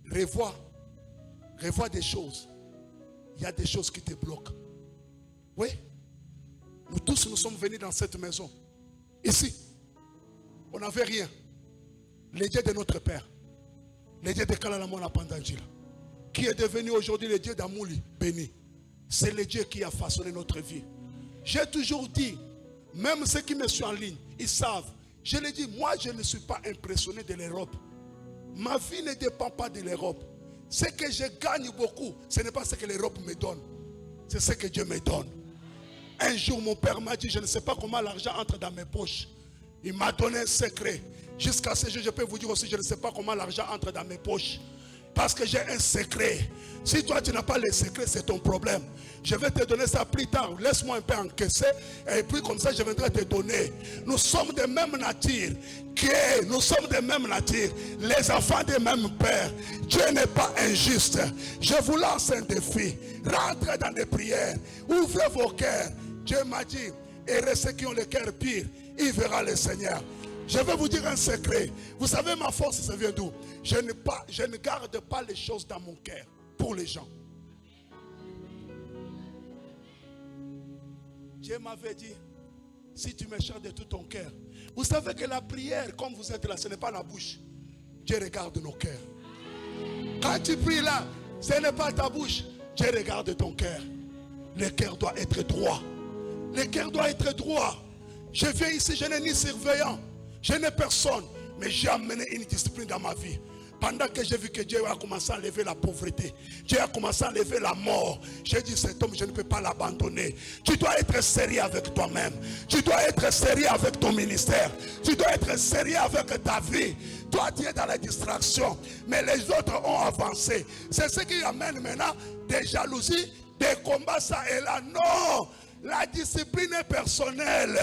Revois des choses. Il y a des choses qui te bloquent. Oui. Nous tous, nous sommes venus dans cette maison. Ici, on n'avait rien. Le Dieu de notre Père, le Dieu de Kalalamona Pandangila, qui est devenu aujourd'hui le Dieu d'Amouli, béni. C'est le Dieu qui a façonné notre vie. J'ai toujours dit, même ceux qui me suivent en ligne, ils savent. Je l'ai dit, moi je ne suis pas impressionné de l'Europe. Ma vie ne dépend pas de l'Europe. Ce que je gagne beaucoup, ce n'est pas ce que l'Europe me donne. C'est ce que Dieu me donne. Un jour, mon père m'a dit, je ne sais pas comment l'argent entre dans mes poches. Il m'a donné un secret. Jusqu'à ce jour, je peux vous dire aussi, je ne sais pas comment l'argent entre dans mes poches. Parce que j'ai un secret. Si toi, tu n'as pas le secret, c'est ton problème. Je vais te donner ça plus tard. Laisse-moi un peu encaisser. Et puis comme ça, je viendrai te donner. Nous sommes de même nature. Nous sommes de même nature. Les enfants des mêmes pères. Dieu n'est pas injuste. Je vous lance un défi. Rentrez dans des prières. Ouvrez vos cœurs. Dieu m'a dit, et ceux qui ont le cœur pire, il verra le Seigneur. Je vais vous dire un secret. Vous savez, ma force, ça vient d'où? Je ne garde pas les choses dans mon cœur pour les gens. Dieu m'avait dit, si tu me cherches de tout ton cœur. Vous savez que la prière, comme vous êtes là, ce n'est pas la bouche. Dieu regarde nos cœurs. Quand tu pries là, ce n'est pas ta bouche. Dieu regarde ton cœur. Le cœur doit être droit. Le cœur doit être droit. Je viens ici, je n'ai ni surveillant. Je n'ai personne, mais j'ai amené une discipline dans ma vie. Pendant que j'ai vu que Dieu a commencé à enlever la pauvreté, Dieu a commencé à enlever la mort, j'ai dit, cet homme, je ne peux pas l'abandonner. Tu dois être sérieux avec toi-même. Tu dois être sérieux avec ton ministère. Tu dois être sérieux avec ta vie. Toi, tu es dans la distraction, mais les autres ont avancé. C'est ce qui amène maintenant des jalousies, des combats, ça et là. Non, la discipline est personnelle.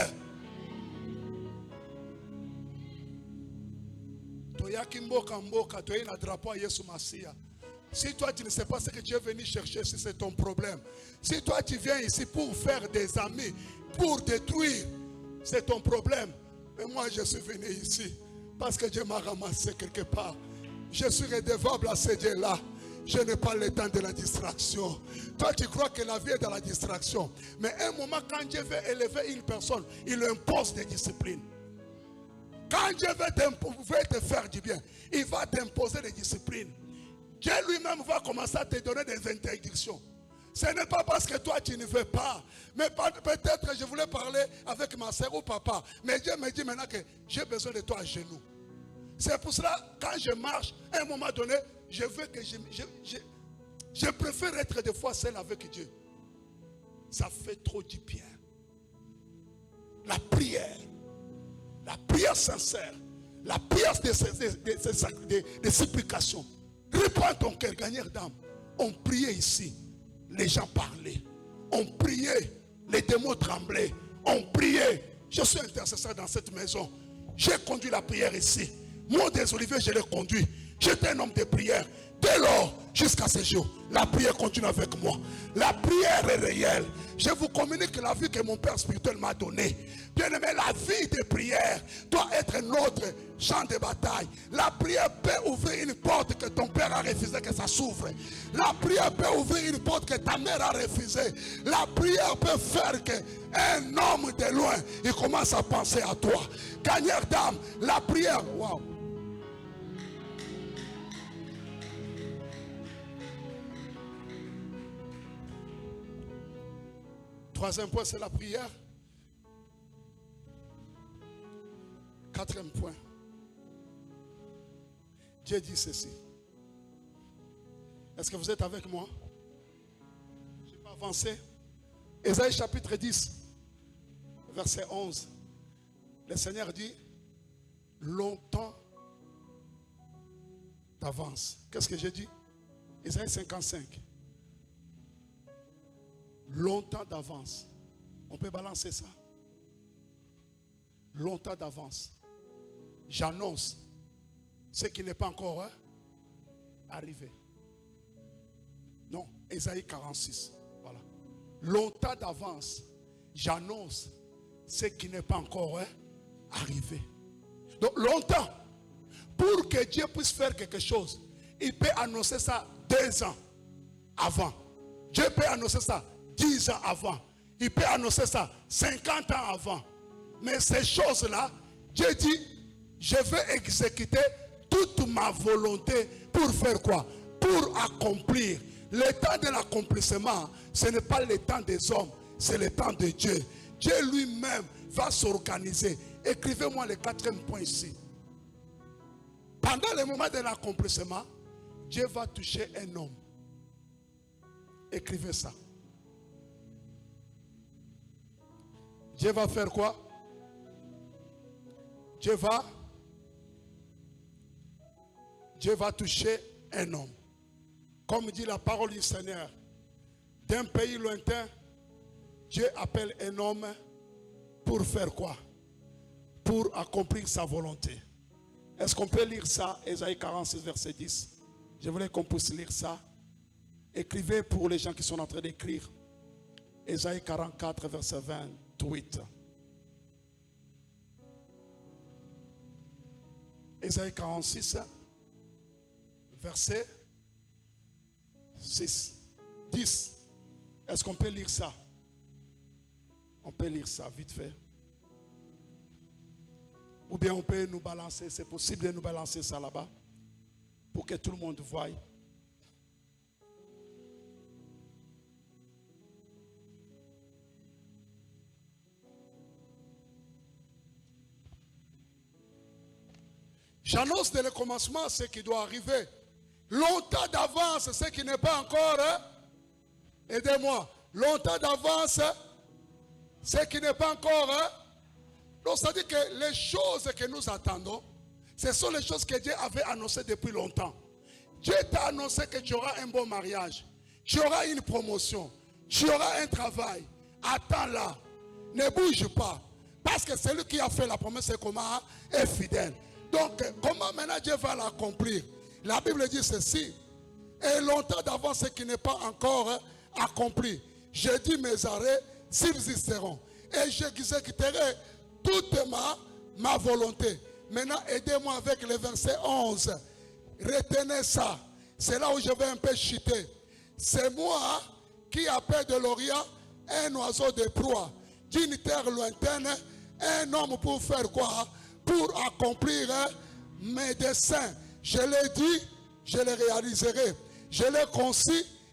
Si toi tu ne sais pas ce que tu es venu chercher, si c'est ton problème. Si toi tu viens ici pour faire des amis, pour détruire, c'est ton problème. Mais moi je suis venu ici parce que Dieu m'a ramassé quelque part. Je suis redevable à ce Dieu-là. Je n'ai pas le temps de la distraction. Toi tu crois que la vie est dans la distraction. Mais un moment quand Dieu veut élever une personne, il lui impose des disciplines. Quand Dieu veut te faire du bien, il va t'imposer des disciplines. Dieu lui-même va commencer à te donner des interdictions. Ce n'est pas parce que toi tu ne veux pas. Mais peut-être je voulais parler avec ma soeur ou papa. Mais Dieu me dit maintenant que j'ai besoin de toi à genoux. C'est pour cela, quand je marche, à un moment donné, je veux que je préfère être des fois seul avec Dieu. Ça fait trop du bien. La prière sincère, la prière des supplications. Répands ton cœur, gagneur d'âme. On priait ici, les gens parlaient. On priait, les démons tremblaient. On priait. Je suis intercesseur dans cette maison. J'ai conduit la prière ici. Moi, des Oliviers, je l'ai conduit. J'étais un homme de prière. Dès lors, jusqu'à ce jour, la prière continue avec moi. La prière est réelle. Je vous communique la vie que mon Père spirituel m'a donnée. Bien aimé, la vie de prière doit être notre champ de bataille. La prière peut ouvrir une porte que ton père a refusé que ça s'ouvre. La prière peut ouvrir une porte que ta mère a refusée. La prière peut faire qu'un homme de loin, il commence à penser à toi. Gagneur d'âme, la prière, waouh. Troisième point, c'est la prière. Quatrième point. Dieu dit ceci. Est-ce que vous êtes avec moi? Je vais avancer. Ésaïe chapitre 10, verset 11. Le Seigneur dit, longtemps d'avance. Qu'est-ce que j'ai dit? Isaïe 55. Longtemps d'avance. On peut balancer ça. Longtemps d'avance. J'annonce ce qui n'est pas encore arrivé. Non, Isaïe 46. Voilà. Longtemps d'avance. J'annonce ce qui n'est pas encore arrivé. Donc longtemps. Pour que Dieu puisse faire quelque chose, il peut annoncer ça 2 ans avant. Dieu peut annoncer ça 10 ans avant. Il peut annoncer ça 50 ans avant. Mais ces choses-là, Dieu dit, je vais exécuter toute ma volonté pour faire quoi? Pour accomplir. Le temps de l'accomplissement, ce n'est pas le temps des hommes, c'est le temps de Dieu. Dieu lui-même va s'organiser. Écrivez-moi le 4e point ici. Pendant le moment de l'accomplissement, Dieu va toucher un homme. Écrivez ça. Dieu va faire quoi? Dieu va toucher un homme. Comme dit la parole du Seigneur, d'un pays lointain, Dieu appelle un homme pour faire quoi? Pour accomplir sa volonté. Est-ce qu'on peut lire ça? Isaïe 46, verset 10. Je voulais qu'on puisse lire ça. Écrivez pour les gens qui sont en train d'écrire. Isaïe 44, verset 28. Isaïe 46, verset 6. 10. Est-ce qu'on peut lire ça? On peut lire ça vite fait. Ou bien on peut nous balancer, c'est possible de nous balancer ça là-bas pour que tout le monde voie. J'annonce dès le commencement ce qui doit arriver. Longtemps d'avance, ce qui n'est pas encore. Aidez-moi. Longtemps d'avance, ce qui n'est pas encore. Donc ça dit que les choses que nous attendons, ce sont les choses que Dieu avait annoncées depuis longtemps. Dieu t'a annoncé que tu auras un bon mariage, tu auras une promotion, tu auras un travail. Attends là, ne bouge pas. Parce que celui qui a fait la promesse est fidèle. Donc comment maintenant Dieu va l'accomplir? La Bible dit ceci. Et longtemps d'avance ce qui n'est pas encore accompli. Je dis mes arrêts subsisteront. Et j'exécuterai toute ma volonté. Maintenant, aidez-moi avec le verset 11. Retenez ça. C'est là où je vais un peu chuter. C'est moi qui appelle de l'Orient un oiseau de proie. D'une terre lointaine, un homme pour faire quoi? Pour accomplir mes desseins. Je l'ai dit, je le réaliserai. Je l'ai conçu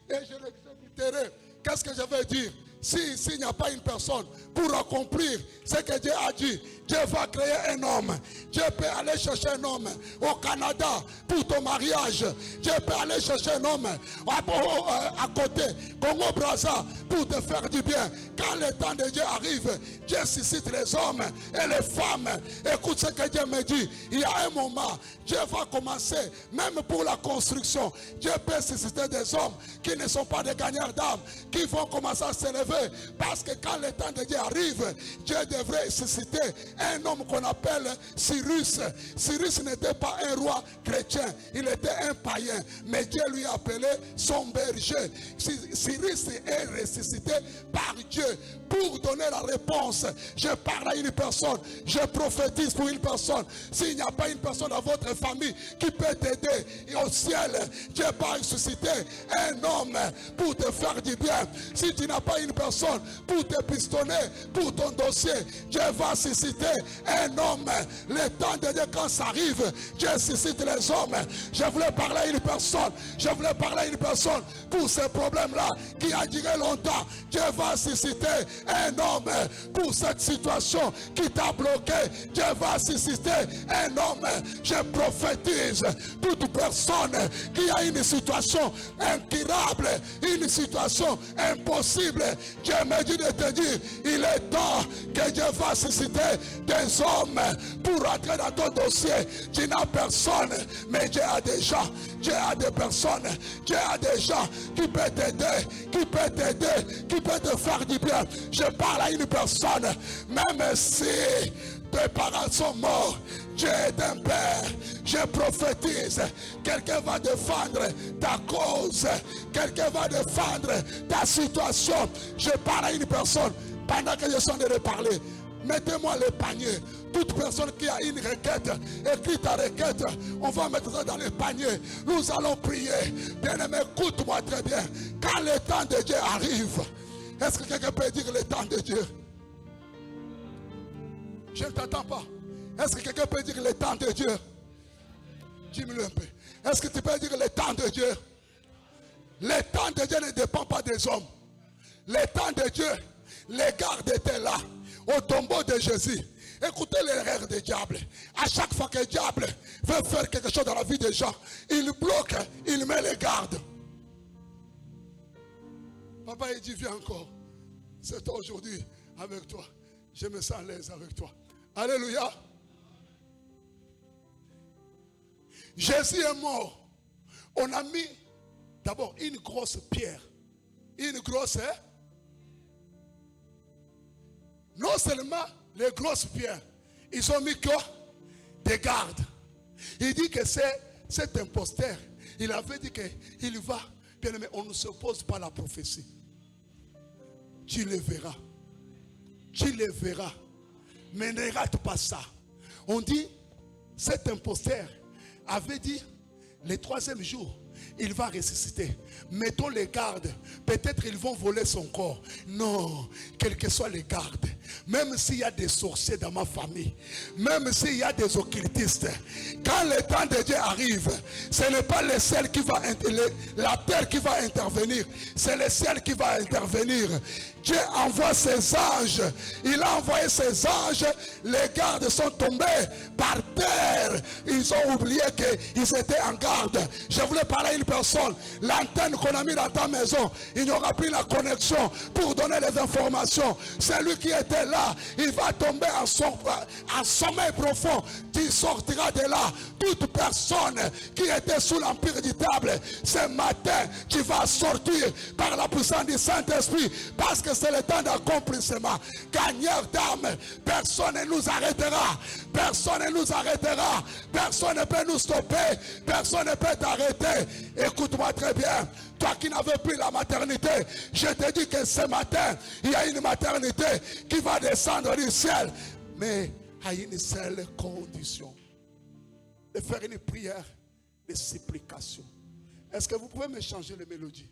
et je l'exécuterai. Qu'est-ce que je veux dire? S'il n'y a pas une personne pour accomplir ce que Dieu a dit, Dieu va créer un homme. Dieu peut aller chercher un homme au Canada pour ton mariage. Dieu peut aller chercher un homme à côté, Congo-Brazza, pour te faire du bien. Quand le temps de Dieu arrive, Dieu suscite les hommes et les femmes. Écoute ce que Dieu me dit. Il y a un moment, Dieu va commencer, même pour la construction. Dieu peut susciter des hommes qui ne sont pas des gagnants d'âme, qui vont commencer à s'élever. Parce que quand le temps de Dieu arrive, Dieu devrait susciter un homme qu'on appelle Cyrus. Cyrus n'était pas un roi chrétien, il était un païen. Mais Dieu lui a appelé son berger. Cyrus est ressuscité par Dieu pour donner la réponse. Je parle à une personne, je prophétise pour une personne. S'il n'y a pas une personne dans votre famille qui peut t'aider, et au ciel, Dieu va ressusciter un homme pour te faire du bien. Si tu n'as pas une personne pour te pistonner, pour ton dossier, Dieu va susciter un homme. Le temps de Dieu, quand ça arrive, Dieu suscite les hommes. Je voulais parler à une personne. Je voulais parler à une personne pour ces problèmes-là qui a duré longtemps. Dieu va susciter un homme pour cette situation qui t'a bloqué. Dieu va susciter un homme. Je prophétise toute personne qui a une situation incurable, une situation impossible. Dieu me dit de te dire, il est temps que Dieu va susciter des hommes pour entrer dans ton dossier. Tu n'as personne, mais Dieu a des gens. Dieu a des personnes. Dieu a des gens qui peuvent t'aider, qui peuvent t'aider, qui peuvent te faire du bien. Je parle à une personne, même si tes parents sont morts, Dieu est un père. Je prophétise, quelqu'un va défendre ta cause, quelqu'un va défendre ta situation. Je parle à une personne, pendant que je suis en train de parler, mettez-moi le panier. Toute personne qui a une requête, écris ta requête, on va mettre ça dans le panier. Nous allons prier. Bien-aimé, écoute-moi très bien. Quand le temps de Dieu arrive, est-ce que quelqu'un peut dire le temps de Dieu? Je ne t'entends pas. Est-ce que quelqu'un peut dire le temps de Dieu? Dis-moi un peu. Est-ce que tu peux dire le temps de Dieu? Le temps de Dieu ne dépend pas des hommes. Le temps de Dieu, les gardes étaient là, au tombeau de Jésus. Écoutez l'erreur des diables. À chaque fois que le diable veut faire quelque chose dans la vie des gens, il bloque, il met les gardes. Papa, il dit, viens encore. C'est toi aujourd'hui avec toi. Je me sens à l'aise avec toi. Alléluia. Jésus est mort. On a mis d'abord une grosse pierre. Une grosse... Non seulement les grosses pierres, ils ont mis quoi? Des gardes. Il dit que c'est cet imposteur. Il avait dit qu'il va. Bien aimé, on ne s'oppose pas à la prophétie. Tu le verras. Tu le verras. Mais ne rate pas ça. On dit, cet imposteur avait dit, le troisième jour, il va ressusciter. Mettons les gardes. Peut-être ils vont voler son corps. Non, quels que soient les gardes. Même s'il y a des sorciers dans ma famille, même s'il y a des occultistes, quand le temps de Dieu arrive, ce n'est pas le ciel qui va, la terre qui va intervenir, c'est le ciel qui va intervenir. Dieu envoie ses anges. Il a envoyé ses anges. Les gardes sont tombés par terre. Ils ont oublié qu'ils étaient en garde. Je voulais parler à une personne. L'antenne qu'on a mis dans ta maison, il n'y aura plus la connexion pour donner les informations. Celui qui était là, il va tomber en sommeil profond. Tu sortiras de là. Toute personne qui était sous l'empire du diable, ce matin, tu vas sortir par la puissance du Saint-Esprit. Parce que c'est le temps d'accomplissement. Gagneur d'âme, personne ne nous arrêtera. Personne ne nous arrêtera. Personne ne peut nous stopper. Personne ne peut t'arrêter. Écoute-moi très bien. Toi qui n'avais plus la maternité, je te dis que ce matin, il y a une maternité qui va descendre du ciel. Mais à une seule condition. De faire une prière de supplication. Est-ce que vous pouvez me changer les mélodies?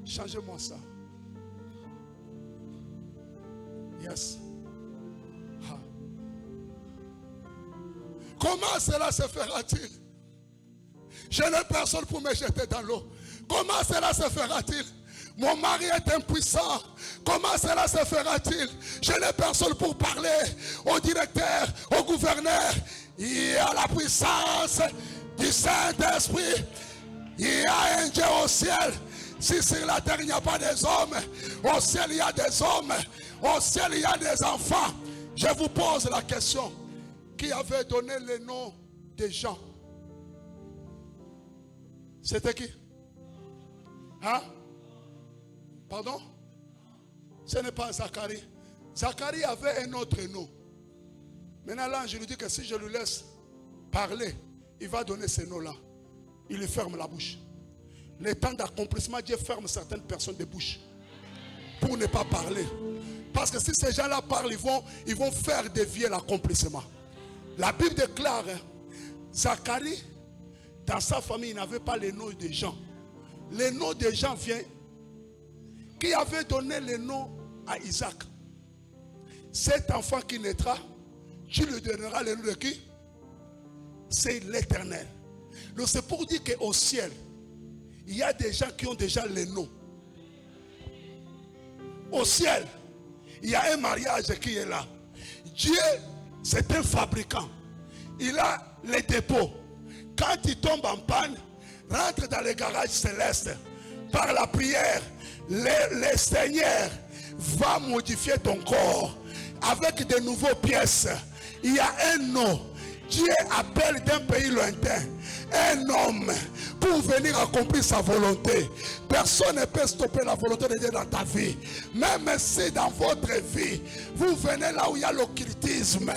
Changez-moi ça. Yes. Ah. Comment cela se fera-t-il? Je n'ai personne pour me jeter dans l'eau. Comment cela se fera-t-il? Mon mari est impuissant. Comment cela se fera-t-il? Je n'ai personne pour parler au directeur, au gouverneur. Il y a la puissance du Saint-Esprit. Il y a un Dieu au ciel. Si sur la terre il n'y a pas des hommes, au ciel il y a des hommes, au ciel il y a des enfants. Je vous pose la question. Qui avait donné le nom des gens? C'était qui? Hein? Pardon? Ce n'est pas Zacharie. Zacharie avait un autre nom. Maintenant l'ange lui dit que si je lui laisse parler, il va donner ce nom-là. Il lui ferme la bouche. Le temps d'accomplissement, Dieu ferme certaines personnes de bouche pour ne pas parler. Parce que si ces gens-là parlent, ils vont faire dévier l'accomplissement. La Bible déclare, Zacharie, dans sa famille, il n'avait pas le nom des gens. Le nom des gens vient. Qui avait donné le nom à Isaac? cet enfant qui naîtra, tu lui donneras le nom de qui? C'est l'Éternel. Donc c'est pour dire qu'au ciel, il y a des gens qui ont déjà les noms. Au ciel, il y a un mariage qui est là. Dieu, c'est un fabricant. Il a les dépôts. Quand il tombe en panne, rentre dans les garages célestes. Par la prière, le Seigneur va modifier ton corps avec de nouvelles pièces. Il y a un nom. Dieu appelle d'un pays lointain un homme pour venir accomplir sa volonté. Personne ne peut stopper la volonté de Dieu dans ta vie. Même si dans votre vie, vous venez là où il y a l'occultisme,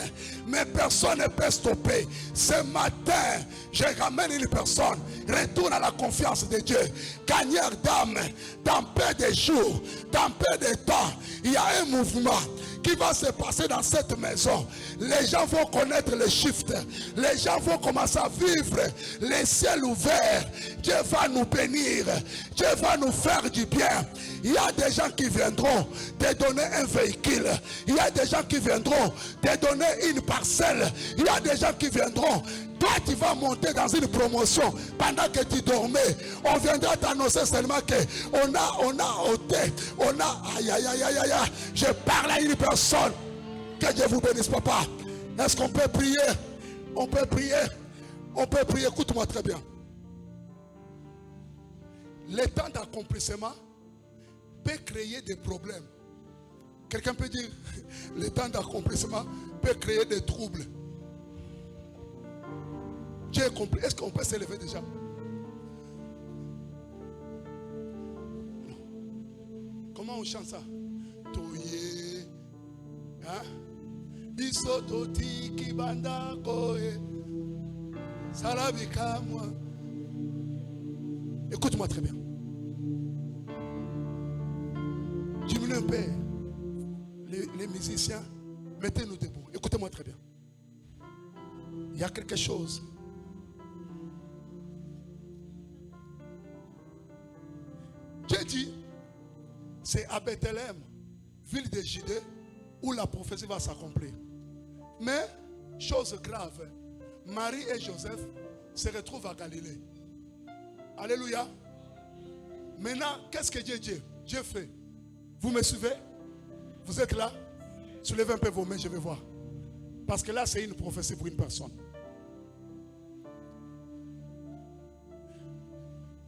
mais personne ne peut stopper. Ce matin, je ramène une personne. Retourne à la confiance de Dieu. Gagneur d'âme, dans peu de jours, dans peu de temps, il y a un mouvement qui va se passer dans cette maison. Les gens vont connaître le shift. Les gens vont commencer à vivre les ciels ouverts. Dieu va nous bénir. Dieu va nous faire du bien. Il y a des gens qui viendront te donner un véhicule. Il y a des gens qui viendront te donner une parcelle. Il y a des gens qui viendront. Toi, tu vas monter dans une promotion pendant que tu dormais. On viendra t'annoncer seulement qu'on a ôté, aïe, aïe, aïe, aïe, aïe. Je parle à une personne. Que Dieu vous bénisse, papa. Est-ce qu'on peut prier? On peut prier. On peut prier. Écoute-moi très bien. Le temps d'accomplissement peut créer des problèmes. Quelqu'un peut dire, le temps d'accomplissement peut créer des troubles. Dieu est compris. Est-ce qu'on peut s'élever déjà? Non. Comment on chante ça? Toye. Hein? Bisototi kibanda koe. Salabika moi. Écoute-moi très bien. Diminue un peu. Les musiciens, mettez-nous debout. Écoutez-moi très bien. Il y a quelque chose. Dieu dit, c'est à Bethléem, ville de Judée, où la prophétie va s'accomplir. Mais, chose grave, Marie et Joseph se retrouvent à Galilée. Alléluia. Maintenant, qu'est-ce que Dieu dit? Dieu fait. Vous me suivez? Vous êtes là? Soulevez un peu vos mains, je vais voir. Parce que là, c'est une prophétie pour une personne.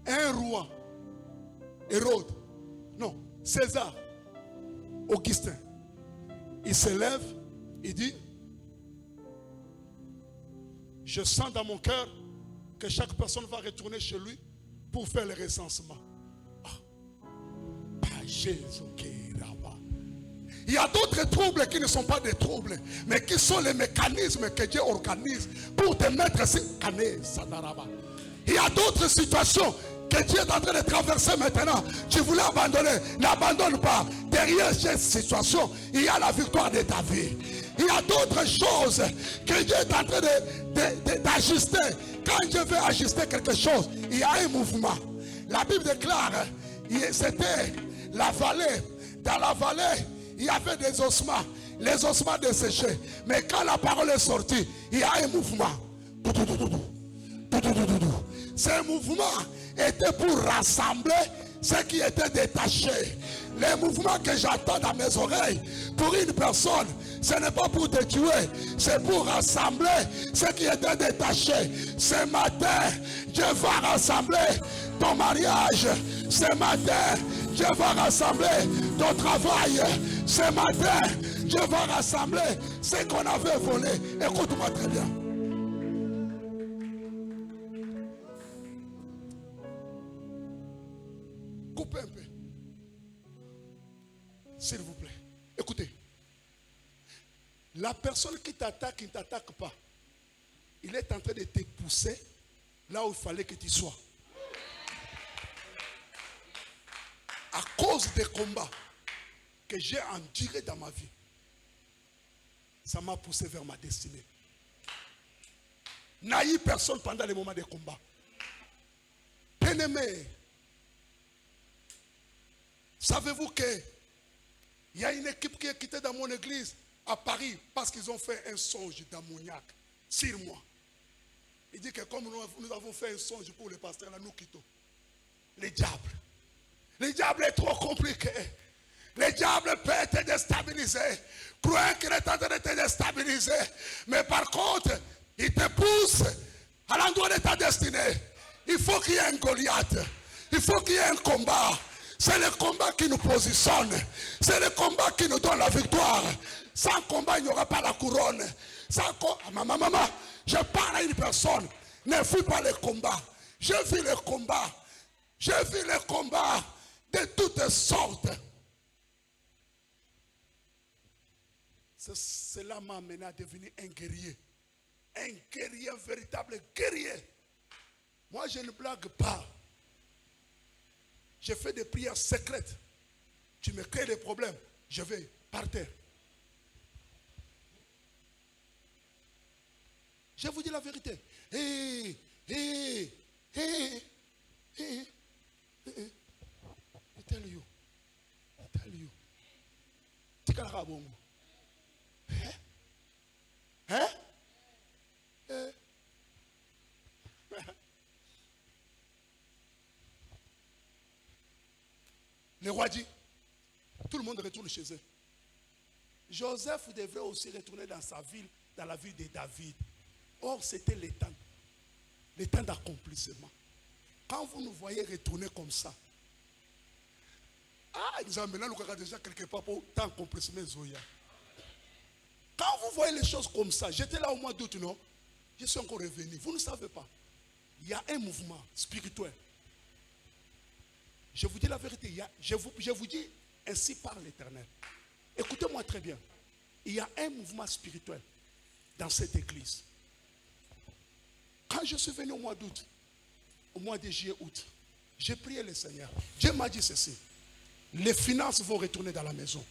Un roi, Hérode, non, César, Augustin, il se lève, il dit, je sens dans mon cœur que chaque personne va retourner chez lui pour faire le recensement. Il y a d'autres troubles qui ne sont pas des troubles, mais qui sont les mécanismes que Dieu organise pour te mettre sur il y a d'autres situations que Dieu est en train de traverser maintenant. Tu voulais abandonner, n'abandonne pas. Derrière cette situation, il y a la victoire de ta vie. Il y a d'autres choses que Dieu est en train d'ajuster. Quand Dieu veut ajuster quelque chose, il y a un mouvement. La Bible déclare, c'était la vallée. Dans la vallée, il y avait des ossements. Les ossements desséchés. Mais quand la parole est sortie, il y a un mouvement. Ce mouvement était pour rassembler ceux qui étaient détachés. Les mouvements que j'entends dans mes oreilles pour une personne, ce n'est pas pour te tuer, c'est pour rassembler ceux qui étaient détachés. Ce matin, Dieu va rassembler ton mariage. Ce matin, Dieu va rassembler ton travail. Ce matin, Dieu va rassembler ce qu'on avait volé. Écoute-moi très bien. Coupez un peu. S'il vous plaît. Écoutez. La personne qui t'attaque, qui ne t'attaque pas, il est en train de te pousser là où il fallait que tu sois. À cause des combats que j'ai endurés dans ma vie, ça m'a poussé vers ma destinée. N'aïe personne pendant les moments de combat. Bien-aimé, savez-vous qu'il y a une équipe qui est quittée dans mon église à Paris parce qu'ils ont fait un songe d'ammoniac sur moi. Il dit que comme nous avons fait un songe pour le pasteur, là nous quittons. Le diable. Le diable est trop compliqué. Le diable peut te déstabiliser. Croyant qu'il est en train de te déstabiliser. Mais par contre, il te pousse à l'endroit de ta destinée. Il faut qu'il y ait un Goliath. Il faut qu'il y ait un combat. C'est le combat qui nous positionne. C'est le combat qui nous donne la victoire. Sans combat, il n'y aura pas la couronne. Sans maman, je parle à une personne. Ne fuis pas le combat. Je vis le combat. Je vis le combat de toutes sortes. Cela m'a amené à devenir un guerrier. Un guerrier, un véritable guerrier. Moi, je ne blague pas. Je fais des prières secrètes. Tu me crées des problèmes, je vais par terre. Je vous dis la vérité. I tell you. Tikala bongo. Le roi dit, tout le monde retourne chez eux. Joseph devait aussi retourner dans sa ville, dans la ville de David. Or, c'était le temps d'accomplissement. Quand vous nous voyez retourner comme ça, nous avons déjà quelque part pour tant d'accomplissement. Quand vous voyez les choses comme ça, j'étais là au mois d'août, non? Je suis encore revenu. Vous ne savez pas. Il y a un mouvement spirituel. Je vous dis la vérité. Je vous dis ainsi par l'Éternel. Écoutez-moi très bien. Il y a un mouvement spirituel dans cette église. Quand je suis venu au mois d'août, au mois de juillet, août, j'ai prié le Seigneur. Dieu m'a dit ceci. Les finances vont retourner dans la maison.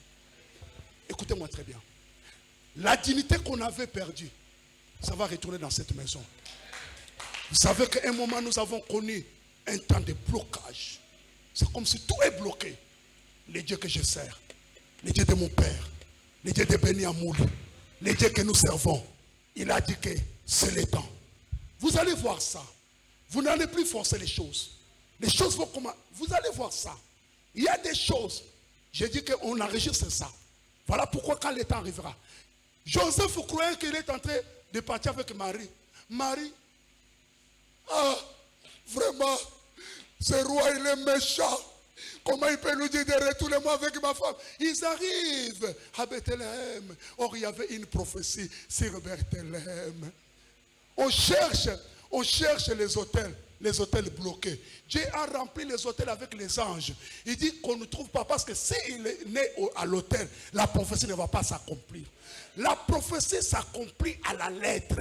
Écoutez-moi très bien. La dignité qu'on avait perdue, ça va retourner dans cette maison. Vous savez qu'à un moment, nous avons connu un temps de blocage. C'est comme si tout est bloqué. Le Dieu que je sers, le Dieu de mon Père, le Dieu de Béni Amoul, le Dieu que nous servons, il a dit que c'est le temps. Vous allez voir ça. Vous n'allez plus forcer les choses. Les choses vont comment? Vous allez voir ça. Il y a des choses. J'ai dit qu'on enregistre ça. Voilà pourquoi quand le temps arrivera. Joseph croyait qu'il est en train de partir avec Marie. Marie, vraiment, ce roi il est méchant. Comment il peut nous dire de retourner moi avec ma femme? Ils arrivent à Bethléem. Or, il y avait une prophétie sur Bethléem. On cherche les hôtels bloqués. Dieu a rempli les hôtels avec les anges. Il dit qu'on ne trouve pas parce que s'il est né à l'hôtel, la prophétie ne va pas s'accomplir. La prophétie s'accomplit à la lettre.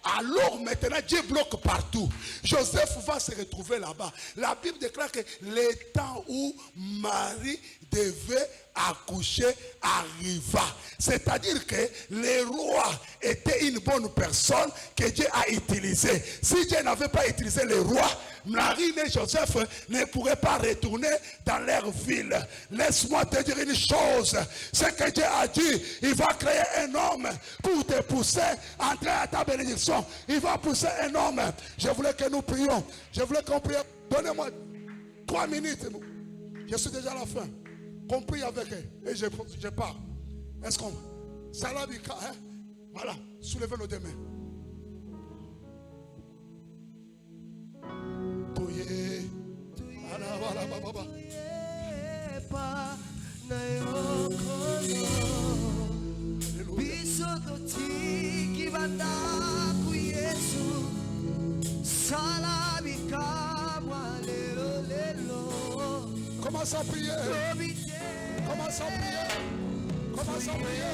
Alors maintenant, Dieu bloque partout. Joseph va se retrouver là-bas. La Bible déclare que le temps où Marie devait accoucher arriva. C'est-à-dire que le roi était une bonne personne que Dieu a utilisée. Si Dieu n'avait pas utilisé le roi, Marie et Joseph ne pourraient pas retourner dans leur ville. Laisse-moi te dire une chose. Ce que Dieu a dit, il va créer un homme pour te pousser à entrer à ta bénédiction. Il va pousser un homme. Je voulais que nous prions. Je voulais qu'on prie. Donnez-moi 3 minutes. Je suis déjà à la fin. Qu'on prie avec eux. Et je pars. Est-ce qu'on... Salabika, hein? Voilà. Soulevez nos deux mains. Commence à prier. Commence à prier. Commence à prier.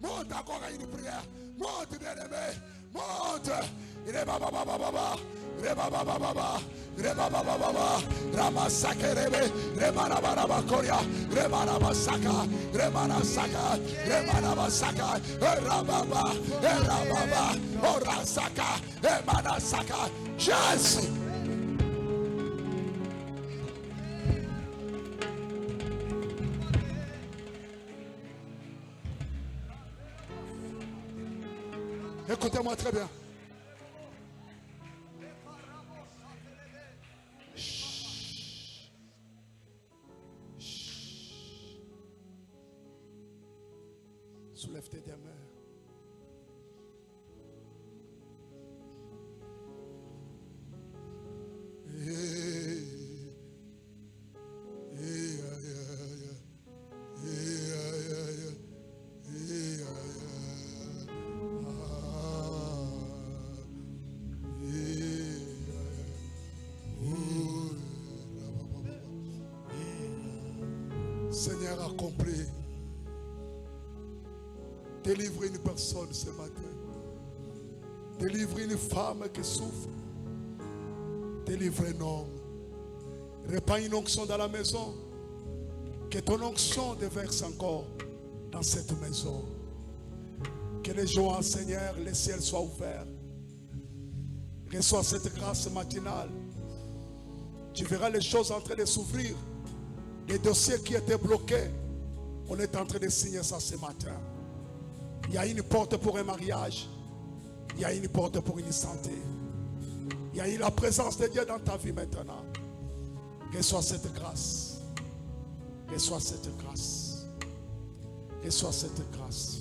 Monte encore à une prière. Monte, bien-aimé. Monte. Il est baba baba baba. Reba baba baba. Reba baba baba. Ramasaka rebe. Remana baba koria. Remana masaka. Remana saka. Remana masaka. Rababa. Rababa. Orasaka. Remana saka. Jésus. Écoutez-moi très bien. Chut. Chut. Soulève tes mains. Seigneur, accomplis. Délivre une personne ce matin. Délivre une femme qui souffre. Délivre un homme. Répands une onction dans la maison. Que ton onction déverse encore dans cette maison. Que les jours, Seigneur, les ciels soient ouverts. Reçois cette grâce matinale. Tu verras les choses en train de s'ouvrir. Les dossiers qui étaient bloqués, on est en train de signer ça ce matin. Il y a une porte pour un mariage. Il y a une porte pour une santé. Il y a eu la présence de Dieu dans ta vie maintenant. Reçois cette grâce. Reçois cette grâce. Reçois cette grâce.